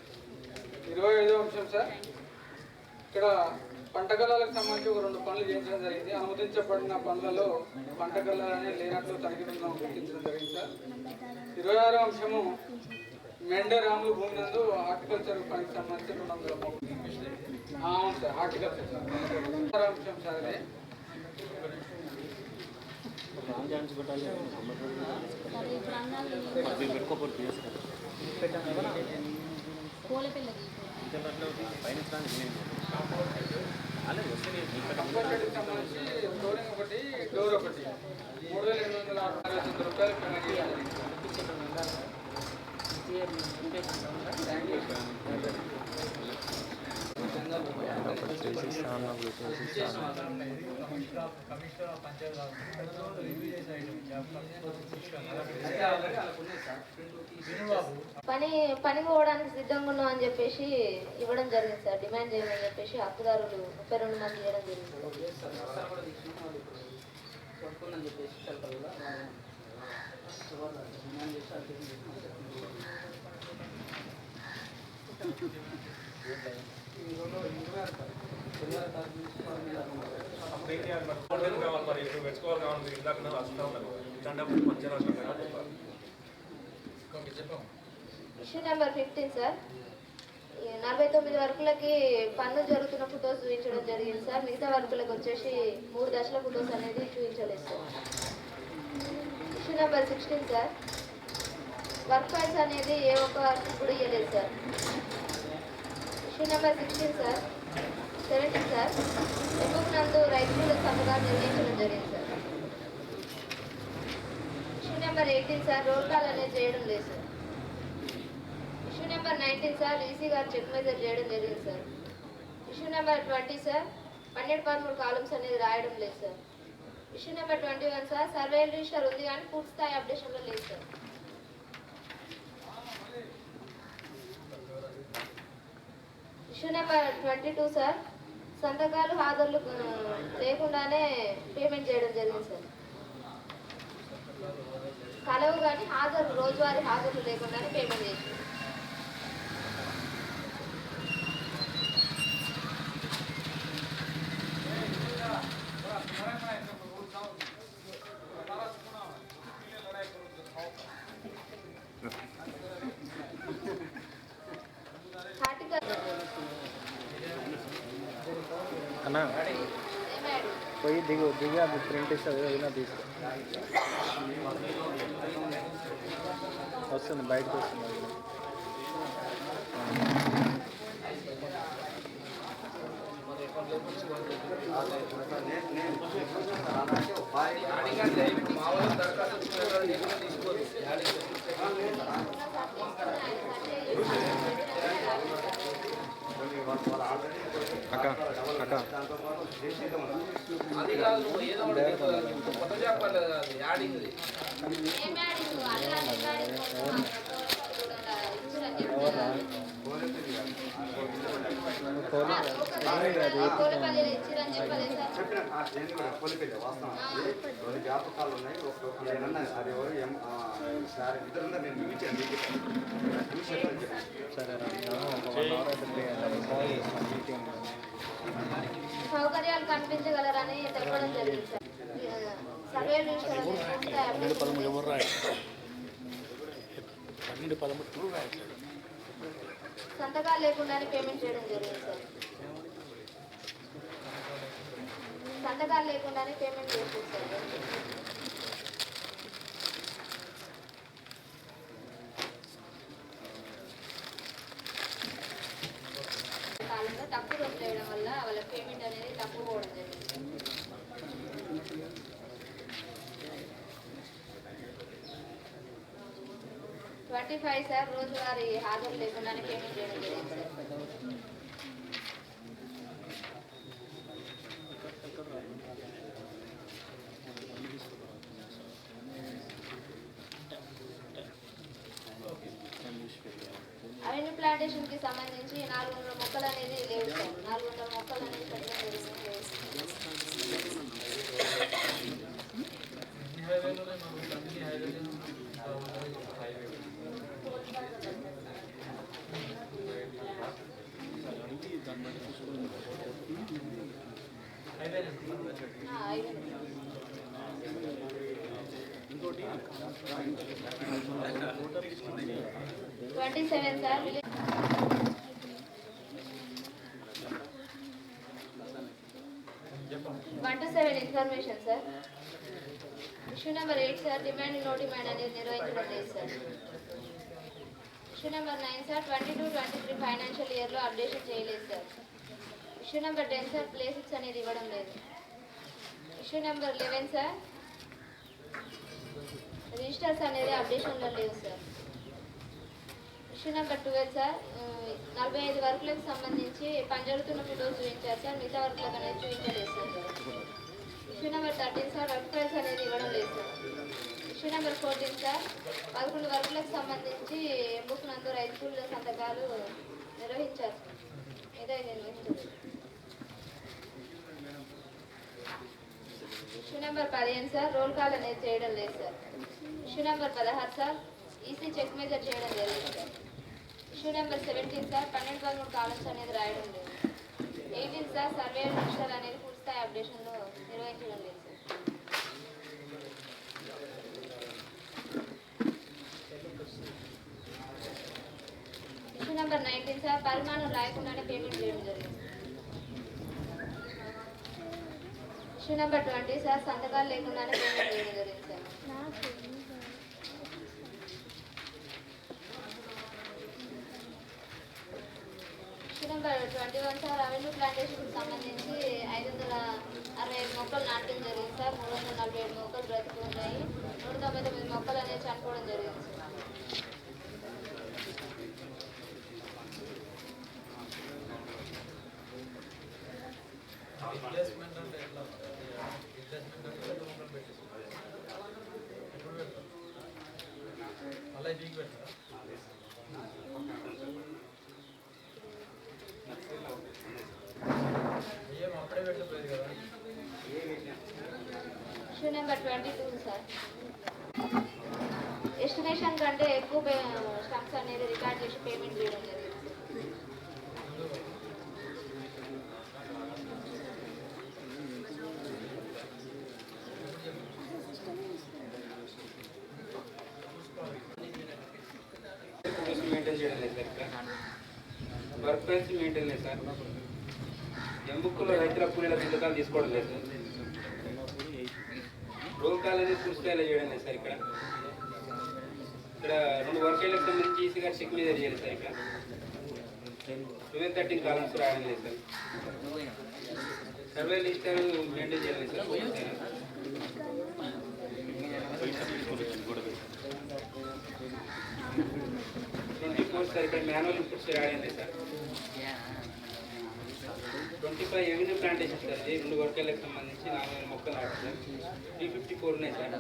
25వ అంశం సార్, ఇక్కడ పంట కళాలకు సంబంధించి ఒక 2 పనులు చేయించడం జరిగింది. అనుమతించబడిన పనులలో పంట కళాలు అనేది లేనట్లు తనిఖీ బృందం గుర్తించడం జరిగింది సార్. 26వ అంశము మెండే రాములు భూమి నందు హార్టికల్చర్ పనికి సంబంధించి 200 మొక్కలు. అవును సార్, హార్టికల్చర్ సార్. 26వ అంశం సార్, అదే సంబంధించి ఫ్లోరింగ్ ఒకటి, డోర్ ఒకటి 3869 రూపాయలు పేమెంట్ చేయాలి. కమిషనర్ ఆఫ్ పంచాయత్ రివ్యూ చేసే పని పోవడానికి సిద్ధంగా ఉన్నాం అని చెప్పేసి ఇవ్వడం జరిగింది సార్. డిమాండ్ చేయమని చెప్పేసి హక్కుదారులు 32 మంది చేయడం జరిగింది. ఈ దేనికి మరి కంటెంట్ కావాలి, మరి ఇప్పుడు మెచ్చుకోవాలి కావాలి, ఇందాక వస్తూ ఉన్నారు ఇట్లాంటప్పుడు మంచిగా రాష్ట్రం చెప్పాము. ఇష్యూ నెంబర్ 15 సార్, 49 వర్కులకి పన్ను జరుగుతున్న ఫొటోస్ చూపించడం జరిగింది సార్. మిగతా వర్కులకు వచ్చేసి 3 దశల ఫొటోస్ అనేది చూపించలేదు sir. Issue number 16 sir, work files అనేది ఏ ఒక్క వర్క్ కూడా ఇవ్వలేదు sir. Issue number 16 sir, 17 sir, ఎప్పుడు నందు రైతుల సంతకాలు నిర్వహించడం జరిగింది sir. Issue number 18 sir, roll call అనేది చేయడం లేదు sir. Issue number 19 sir, EC గారు చెక్ మెజర్ చేయడం జరిగింది sir. Issue number 20 sir, 12-13 columns అనేది రాయడం లేదు sir. Issue number 21 sir, survey register ఉంది కానీ పూర్తి స్థాయి అప్డేషన్లో లేదు సార్. ఇష్యూ నెంబర్ 22 సార్, సంతకాలు హాజరులు లేకుండానే పేమెంట్ చేయడం జరిగింది సార్. కలవు కానీ హాజరు రోజువారీ హాజరులు లేకుండానే పేమెంట్ చేసింది. అన్నా పోయి దిగు దిగి అది ప్రింట్ ఇస్తుంది ఏదైనా తీసుకో వస్తుంది బయటకు వస్తుంది. అక్క అక్క అది కాదు ఏదో కొత్త చెప్పాలి యాడింగ్ జ్ఞాపకాలు ఉన్నాయి. సరే ఇద్దరు నేను సౌకర్యాలు కనిపించగలరని తెలపడం జరిగింది సార్. సర్వే సంతకాలు లేకుండానే పేమెంట్ చేయడం జరిగింది సార్. సంతకాలు లేకుండానే పేమెంట్ చేస్తుంది సార్. కాలంలో తక్కువ రోజులు వేయడం వల్ల వాళ్ళ పేమెంట్ అనేది తక్కువ పోవడం జరిగింది. 25 సార్, రోజువారీ హాజరు లేకుండానే పేమెంట్ చేయడం జరిగింది సార్. అవెన్యూ ప్లాంటేషన్ కి సంబంధించి 400 మొక్కలు అనేది లేవు సార్. 400 మొక్కలు అనేది పెట్టడం జరిగింది. ఇంకోటి 27 sir, 127 information sir. Issue number 8 sir, demand no demand అనేది నిర్వహించడం లేదు sir. Issue number 9 sir, 22-23 financial ఇయర్లో అప్డేషన్ చేయలేదు sir. Issue number 10 sir, places అనేది ఇవ్వడం లేదు. ఇష్యూ నెంబర్ 11 సార్, రిజిస్టర్స్ అనేది అప్డేషన్లో లేవు సార్. ఇష్యూ నెంబర్ 12 సార్, 45 వర్కులకు సంబంధించి పనిజరుగుతున్న ఫొటోస్ చూపించారు సార్. మిగతా వర్కులకు అనేది చూపించలేదు sir. Issue number 13 sir, work price అనేది ఇవ్వడం లేదు సార్. ఇష్యూ నెంబర్ 14 సార్, 11 వర్కులకు సంబంధించి ఎంబుక్ నందు రైతుల సంతకాలు నిర్వహించారు సార్. ఇదే నిర్వహించలేదు. Issue number 15 sir, roll call అనేది చేయడం లేదు sir. Issue number 16 sir, EC check measure చేయడం జరిగింది sir. Issue number 17 sir, 12-13 columns అనేది రాయడం లేదు. 18 సార్, సర్వే రిజిస్టర్ అనేది పూర్తి స్థాయి అప్డేషన్లో నిర్వహించడం లేదు సార్. ఇష్యూ నెంబర్ 19 సార్, పరిమాణం రాయకుండానే పేమెంట్ చేయడం జరిగింది. ఇష్యూ నెంబర్ 20 సార్, సంతకాలు లేకుండానే పేమెంట్ చేయడం జరిగింది sir. Issue number 21 sir, revenue ప్లాంటేషన్కి సంబంధించి 565 మొక్కలు నాటడం జరిగింది సార్. 347 మొక్కలు బ్రతికి ఉన్నాయి. 199 మొక్కలు అనేది చనిపోవడం జరిగింది sir. Issue number 22 sir, estimation కంటే ఎక్కువ స్టంప్స్ అనేది రికార్డ్ చేసి పేమెంట్ చేయడం జరిగింది. మెయింటైన్ చేయడం లేదు సార్. ఇక్కడ వర్క్ ప్లేస్ మెయింటైన్ లేదు సార్. ఎంబుక్కులో రైతుల కూలీల సంతకాలు తీసుకోవడం లేదు సార్. రోల్ కాల్ అనేది పూర్తి స్థాయిలో చేయడం లేదు సార్. ఇక్కడ 2 వర్కేళ్ళకి సంబంధించి ఈసీ గారు చెక్ మీద చేయాలి సార్. ఇక్కడ 1213 కాలమ్స్ రాయడం లేదు సార్. సర్వే లిస్ట్ మెయింటైన్ చేయలేదు సార్. 24 సార్. ఇక్కడ మాన్యువల్ ఇన్పుట్స్ రాయడం సార్. 25 avenue plantation sir. ఇది 2 వర్కేళ్ళకి సంబంధించి 4000 మొక్కలు నాటారు సార్. 354 ఉన్నాయి సార్.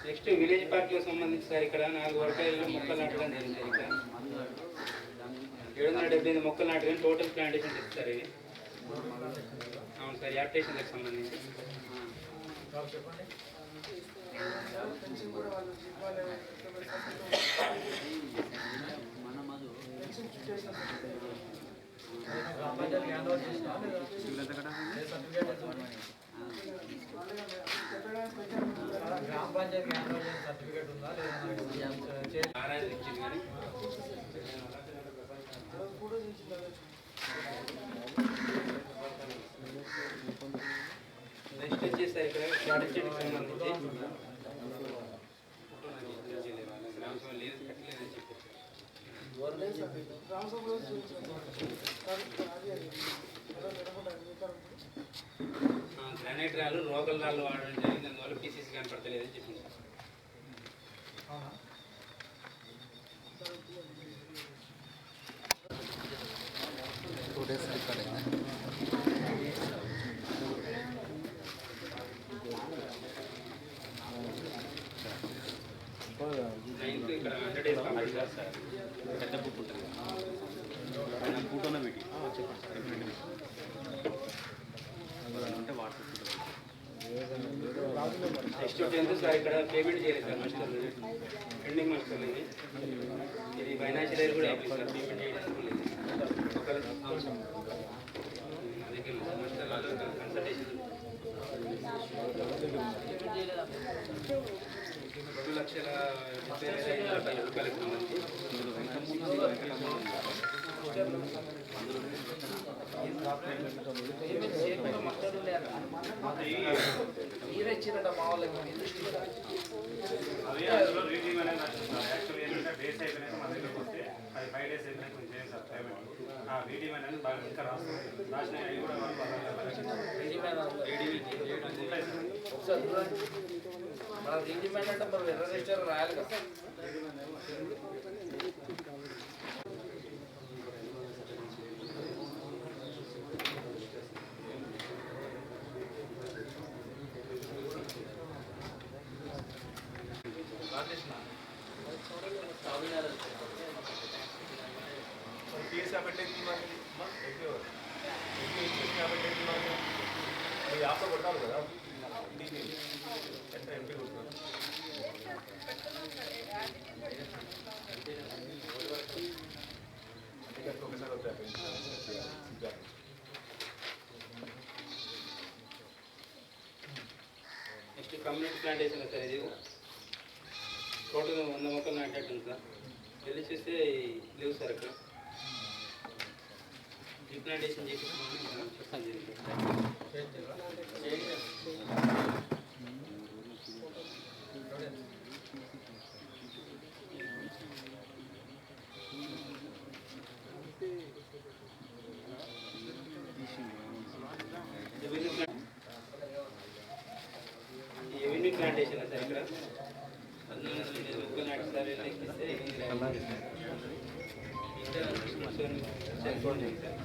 నెక్స్ట్ విలేజ్ పార్క్కి సంబంధించి సార్ ఇక్కడ 4 వర్కేళ్ళలో మొక్కలు నాటడం జరిగింది సార్. ఇక్కడ 775 మొక్కలు నాటడం టోటల్ ప్లాంటేషన్ సార్. ఇది అవును సార్. యాప్టేషన్లకు సంబంధించి గ్రామ పంచాయతీ సర్టిఫికేట్ ఉందా లేదా? నెక్స్ట్ వచ్చేసరి ఇక్కడ స్ట్రాటజీకి సంబంధించి గ్రానైట్ రాళ్ళు రోగల రాళ్ళు వాడడం జరిగింది. అందువల్ల పీసీసీ కనపడతలేదని చెప్పింది. ఇక్కడ 100 days కంప్లీట్ కాదు సార్. పెద్ద బుక్ ఉంటుంది. ఫోటోనే పెట్టి చెప్పండి అంటే వాట్సాప్. Next 10th sir. ఇక్కడ పేమెంట్ చేయలేదు సార్. మాస్టర్ పెండింగ్ మాస్టర్ ఇది. ఇది ఫైనాన్షియల్ ఇయర్ కూడా అయిపోయింది సార్. పేమెంట్ చేయడానికి లేదు. అదే మాస్టర్ కన్సల్టేషన్ 2,70,5,000 రూపాయలకు సంబంధించి మీరే ఇచ్చినట్ట మా వాళ్ళకి అదే అందులో రీడింగ్ అనేది నడుస్తుంది. యాక్చువల్లీ ఏంటంటే డేస్ అయిపోయినాక మన దగ్గరకు వస్తే అది 5 days అయిపోయినాక కొంచెం చేయండి సార్ పేమెంట్. ఆ రీడింగ్ అనేది బాగా ఇంకా రాసిన అవి కూడా ఉంటాయి సార్. ఒకసారి మన రీడిమెంట్ అంటే మనం ఎర్ర రిజిస్టర్ రాయాలి కదా. కేసు కాబట్టి యాప్లో కొట్టాలి కదా. ఎంత ఎంపీ కొట్టాలి. ఒకసారి వద్దారు నెక్స్ట్ కమ్యూనిటీ ప్లాంటేషన్ సార్ ఇది టోటల్ 100 మొక్కలు నాటేట్టు ఉంది సార్. వెళ్ళి చూస్తే లేవు సార్ అక్కడ. రీప్లాంటేషన్ చేయించుకోమని చెప్పడం జరిగింది. ఎవెన్యూ ప్లాంటేషన్ సార్ ఇక్కడ 14 మొక్కలు నాటి సార్ ఎక్కిస్తే చనిపోండి సార్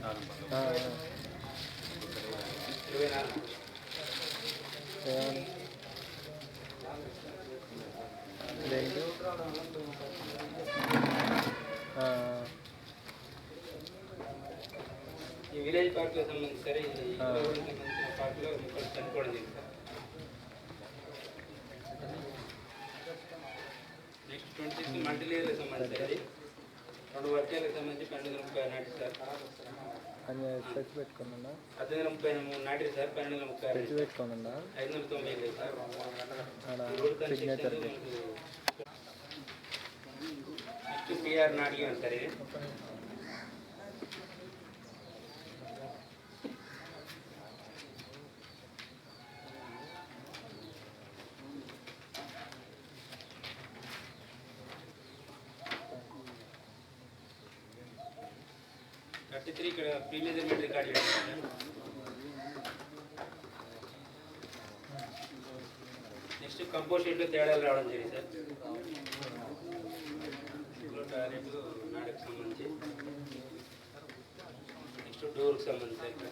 24 ఈ విలేజ్ పార్క్లో సంబంధించి సార్ సంబంధించిన పార్క్లో మొక్కలు చనిపోవడం జరిగింది సార్. నెక్స్ట్ 26 మల్టీలేయర్లకు సంబంధించి అది 2 వర్గాలకు సంబంధించి 1230 నాటి సార్. 1830 నాటి సార్. 1230 590 సార్. నెక్స్ట్ పిఆర్ నాటికి సార్ ఇది. ఇక్కడ ప్రీ మెజర్మెంట్ రికార్డ్ చేయాలి. నెక్స్ట్ కంపోస్ట్ షీట్లో తేడాలు రావడం జరిగింది సార్. టాయిలెట్ నాడకు సంబంధించి నెక్స్ట్ డోర్కి సంబంధించి సార్ ఇక్కడ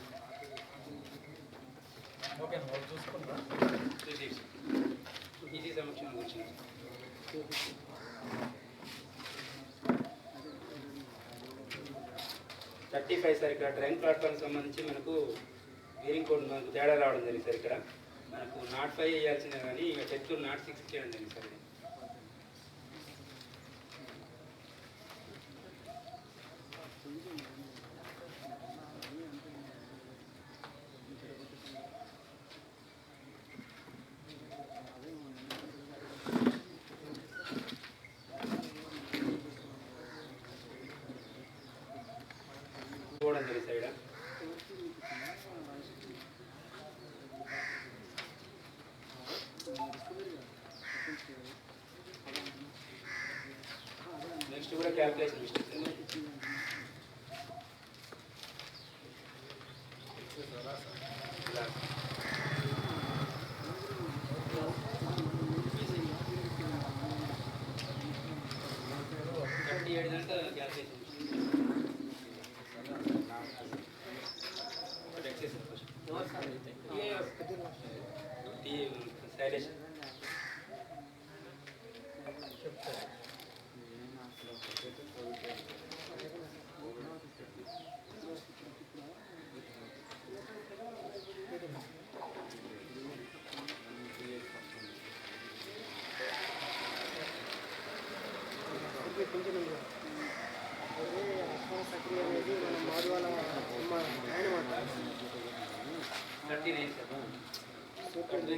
ఇది సమక్షంగా వచ్చింది. 35 సార్. ఇక్కడ డ్రైన్ ప్లాట్ఫామ్ సంబంధించి మనకు వీరింగ్ కోడ్ మనకు తేడా రావడం జరిగింది సార్. ఇక్కడ మనకు నాట్ 5 వేయాల్సిందే కానీ ఇక చెట్లు నాట్ 6 చేయడం జరిగింది సార్. పోవడం జరిగింది సైడ్. నెక్స్ట్ కూడా calculation mistake calculation Shailesh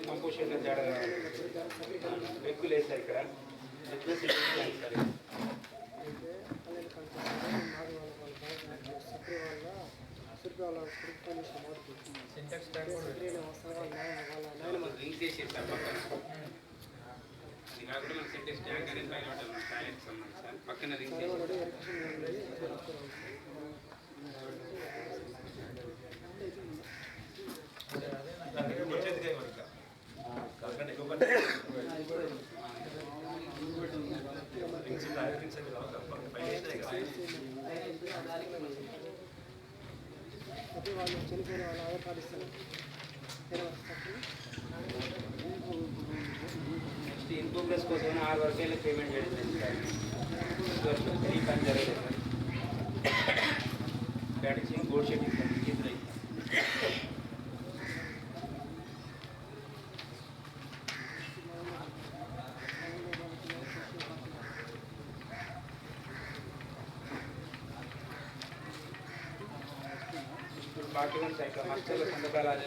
composition తేడా ఎక్కువ లేదు సార్. ఇక్కడ సార్ లింక్ చేసేది సార్ పక్కన. ఇది కాకుండా మనకు సింటెక్స్ ట్యాంక్ అనేది పైన టాయిలెట్ సంబంధించి సార్ పక్కన లింక్ చేసి వాళ్ళు చనిపోయిన వాళ్ళు ఆధార్ కార్డు ఇస్తారు. నెక్స్ట్ ఇన్ ప్రోగ్రెస్ కోసం 6 వరకు పేమెంట్ చేయడం సార్. ఈ పని జరగలేదు సార్. ప్యాటింగ్ బోర్డ్ షీట్ ఇస్తారు. డాక్యుమెంట్స్ అయితే హాస్టల్లో సంతకాలు అదే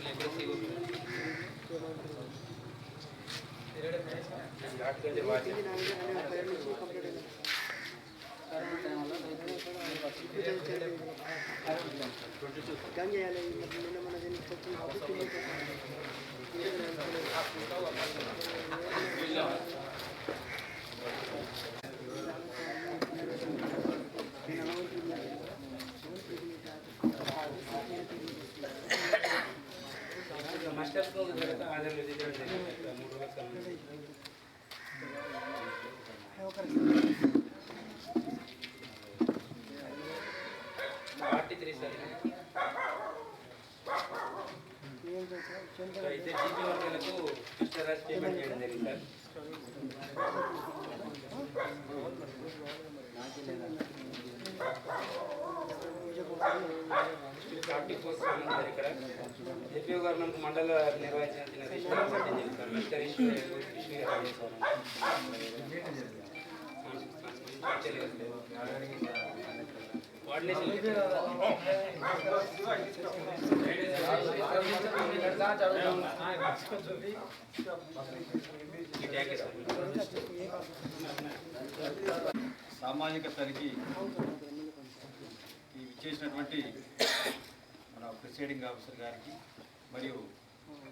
మాస్టర్స్ ఆధార్ 43 సార్ అయితే జీపీ వర్గాలకు ఇష్టారాజ్ పేమెంట్ చేయడం జరిగింది సార్ 44 సార్ ఇక్కడ ఏపీఓ గారు మనకు మండల నిర్వహించిన సామాజిక తనిఖీ ఇచ్చేసినటువంటి మన ప్రిసైడింగ్ ఆఫీసర్ గారికి మరియు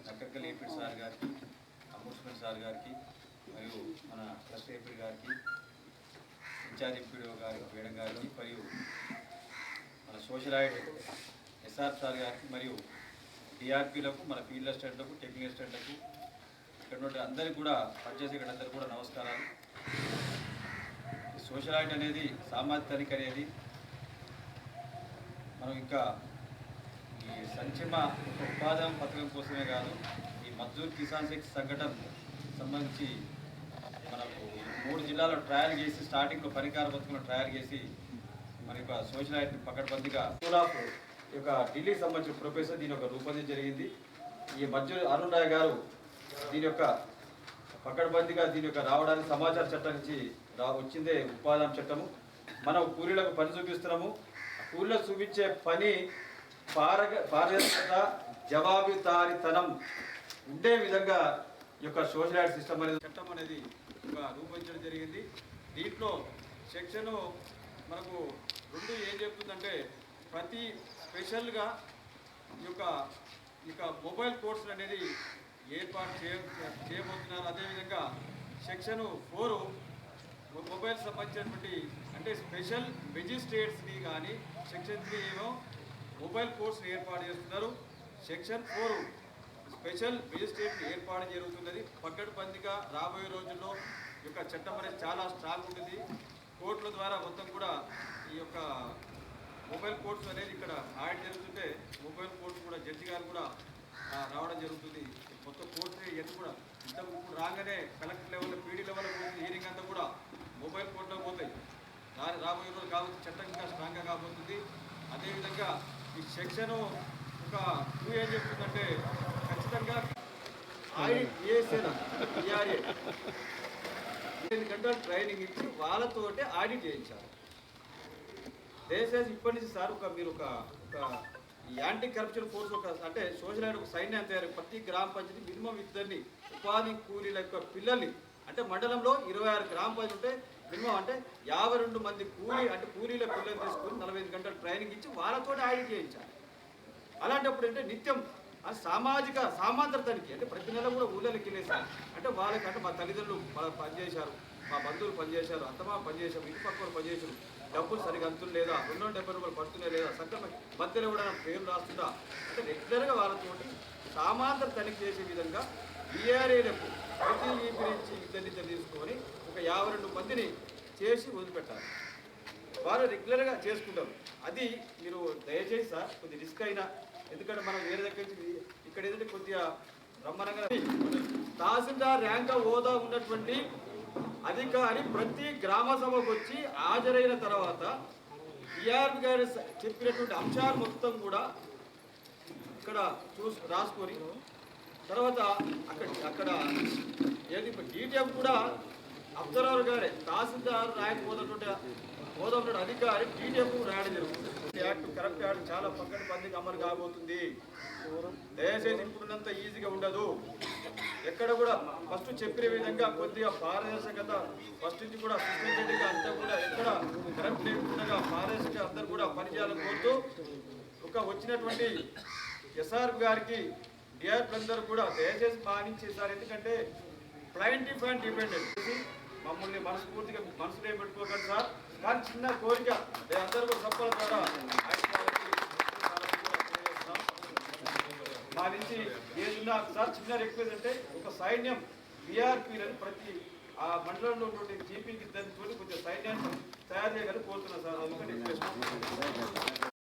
నక్కర్కల్ ఏపీ సార్ గారికి అంబుడ్స్మెన్ సార్ గారికి మరియు మన ట్రస్ట్ ఏపీ గారికి ఇన్ఛార్జ్ ఎంపీడీఓ గారికి మేడం గారికి మరియు మన సోషల్ ఐడ్ ఎస్ఆర్ సార్ గారికి మరియు డిఆర్పీలకు మన ఫీల్డ్ అసిస్టెంట్లకు టెక్నికల్ అసిస్టెంట్లకు ఇక్కడ నుండి అందరికీ కూడా పనిచేసే ఇక్కడ అందరికీ కూడా నమస్కారాలు. సోషల్ ఆడిట్ అనేది సామాజిక తనిఖీ అనేది మనం ఇంకా ఈ సంక్షేమ ఉపాధి పథకం కోసమే కాదు, ఈ మజ్దూర్ కిసాన్ శక్తి సంఘటన సంబంధించి మనకు 3 జిల్లాలో ట్రయల్ చేసి స్టార్టింగ్లో పరికార పథకంలో ట్రయల్ చేసి మన యొక్క సోషల్ ఆడిట్ పకడ్బందీగా స్కూల్ ఆఫ్ ఈ యొక్క ఢిల్లీకి సంబంధించిన ప్రొఫెసర్ దీని యొక్క రూపొందించడం జరిగింది. ఈ మధ్య అరుణ్ రాయ్ గారు దీని యొక్క పకడ్బందీగా దీని యొక్క రావడానికి సమాచార చట్టం నుంచి వచ్చిందే ఉపాధి చట్టము. మనం కూలీలకు పని చూపిస్తున్నాము. కూలీలకు చూపించే పని పారదర్శకత జవాబుదారీతనం ఉండే విధంగా ఈ యొక్క సోషల్ ఆడిట్ సిస్టమ్ అనేది చట్టం అనేది రూపొందించడం జరిగింది. దీంట్లో సెక్షన్ మనకు 2 ఏం చెప్తుందంటే ప్రతి స్పెషల్గా ఈ యొక్క మొబైల్ కోర్సులు అనేది ఏర్పాటు చేయబోతున్నారు. అదేవిధంగా సెక్షన్ 4 మొబైల్ సంబంధించినటువంటి అంటే స్పెషల్ మెజిస్ట్రేట్స్ని కానీ సెక్షన్ 3 ఏమో మొబైల్ కోర్సులు ఏర్పాటు చేస్తున్నారు. సెక్షన్ 4 స్పెషల్ మెజిస్ట్రేట్ ఏర్పాటు జరుగుతున్నది. పకడ్బందీగా రాబోయే రోజుల్లో ఈ యొక్క చట్టం అనేది చాలా స్ట్రాంగ్ ఉంటుంది. కోర్టుల ద్వారా మొత్తం కూడా ఈ యొక్క మొబైల్ కోర్ట్స్ అనేది ఇక్కడ ఆడిట్ జరుగుతుంటే మొబైల్ కోర్ట్స్ కూడా జడ్జి గారు కూడా రావడం జరుగుతుంది. కొత్త కోర్టు ఇవన్నీ కూడా ఇప్పుడు రాగానే కలెక్టర్ లెవెల్లో పీడీ లెవెల్లో పోతుంది. హియరింగ్ అంతా కూడా మొబైల్ కోర్టులో పోతాయి. రాబోయే రోజు కాబట్టి చట్టం ఇంకా స్ట్రాంగ్గా కాబోతుంది. అదేవిధంగా ఈ సెక్షన్ ఒక 2 ఏం చెప్తుందంటే ఖచ్చితంగా ఆడిట్ ఏసీనా ఈఆర్ఏ 8 గంటల ట్రైనింగ్ ఇచ్చి వాళ్ళతోటే ఆడిట్ చేయించాలి. దయచేసి ఇప్పటి నుంచి సార్ మీరు ఒక యాంటీ కరప్షన్ ఫోర్స్ అంటే సోషల్ ఆడిట్ ఒక సైన్యాన్ని తయారు ప్రతి గ్రామ పంచాయతీ మినిమం 2 ఉపాధి కూలీల యొక్క పిల్లల్ని అంటే మండలంలో 26 గ్రామ పంచాయతీ ఉంటే మినిమం అంటే 52 మంది కూలీల పిల్లలు తీసుకుని 45 గంటల ట్రైనింగ్ ఇచ్చి వాళ్ళతో ఆడిట్ చేయించాలి. అలాంటప్పుడు అంటే నిత్యం సామాంతర తనిఖీ అంటే ప్రతి నెల కూడా ఊళ్ళకి వెళ్ళేసారు. అంటే వాళ్ళకంటే మా తల్లిదండ్రులు పనిచేశారు, మా బంధువులు పనిచేశారు, అంతమా పనిచేశారు, ఇంటి పక్కన పనిచేశారు, డబ్బులు సరిగా అంతులు లేదా, 270 రూపాయలు పడుతున్నాయి లేదా, సక్రమ మధ్యలో కూడా పేరు రాస్తుందా అంటే రెగ్యులర్గా వాళ్ళతో సామాంతర తనిఖీ చేసే విధంగా ఈఆర్ఏలకు ప్రతి ఈపీ నుంచి 2 తీసుకొని ఒక 52 మందిని చేసి వదిలిపెట్టాలి. వారు రెగ్యులర్గా చేసుకుంటారు. అది మీరు దయచేసి సార్ కొద్ది రిస్క్ అయినా, ఎందుకంటే మనం వేరే దగ్గర నుంచి ఇక్కడ ఏదంటే కొద్దిగా బ్రహ్మాండంగా తహసీల్దార్ ర్యాంక్ హోదా ఉన్నటువంటి అధికారి ప్రతి గ్రామ సభకు వచ్చి హాజరైన తర్వాత ఈఆర్పి గారు చెప్పినటువంటి అంశాలు మొత్తం కూడా ఇక్కడ రాసుకొని తర్వాత అక్కడ ఏది డీటెయిల్ కూడా అబ్జర్వర్ గారే తహసీల్దార్ ర్యాంక్ హోదా ఉన్నటువంటి అధికారి డీటెయిల్ రాయడం జరుగుతుంది. యాక్ట్ కరప్ట్ యాక్ట్ చాలా పకడ్బందీగా అమలు కాబోతుంది. దయచేసి ఇప్పుడున్నంత ఈజీగా ఉండదు. ఎక్కడ కూడా ఫస్ట్ చెప్పిన విధంగా కొద్దిగా పారదర్శకత ఫస్ట్ నుంచి కూడా సిస్టమేటిక్గా అంతా కూడా ఎక్కడ కరప్ట్ లేకుండా పారదర్శక అందరూ కూడా పనిచేయాలని కోరుతూ వచ్చినటువంటి ఎస్ఆర్ గారికి డిఆర్లందరూ కూడా దయచేసి పాలించేసారు. ఎందుకంటే క్లయింట్ అండ్ డిపెండెంట్ మమ్మల్ని మనస్ఫూర్తిగా మనసులో పెట్టుకోకండి సార్. కానీ చిన్న కోరిక అందరూ కూడా సభల ద్వారా మా నుంచి ఏదన్నా సార్ చిన్న రిక్వెస్ట్ అంటే ఒక సైన్యం బీఆర్పీలను ప్రతి ఆ మండలంలో ఉన్నటువంటి జీపీకి దానితో కొంచెం సైన్యాన్ని తయారు చేయగలని కోరుతున్నా సార్. అందుకని రిక్వెస్ట్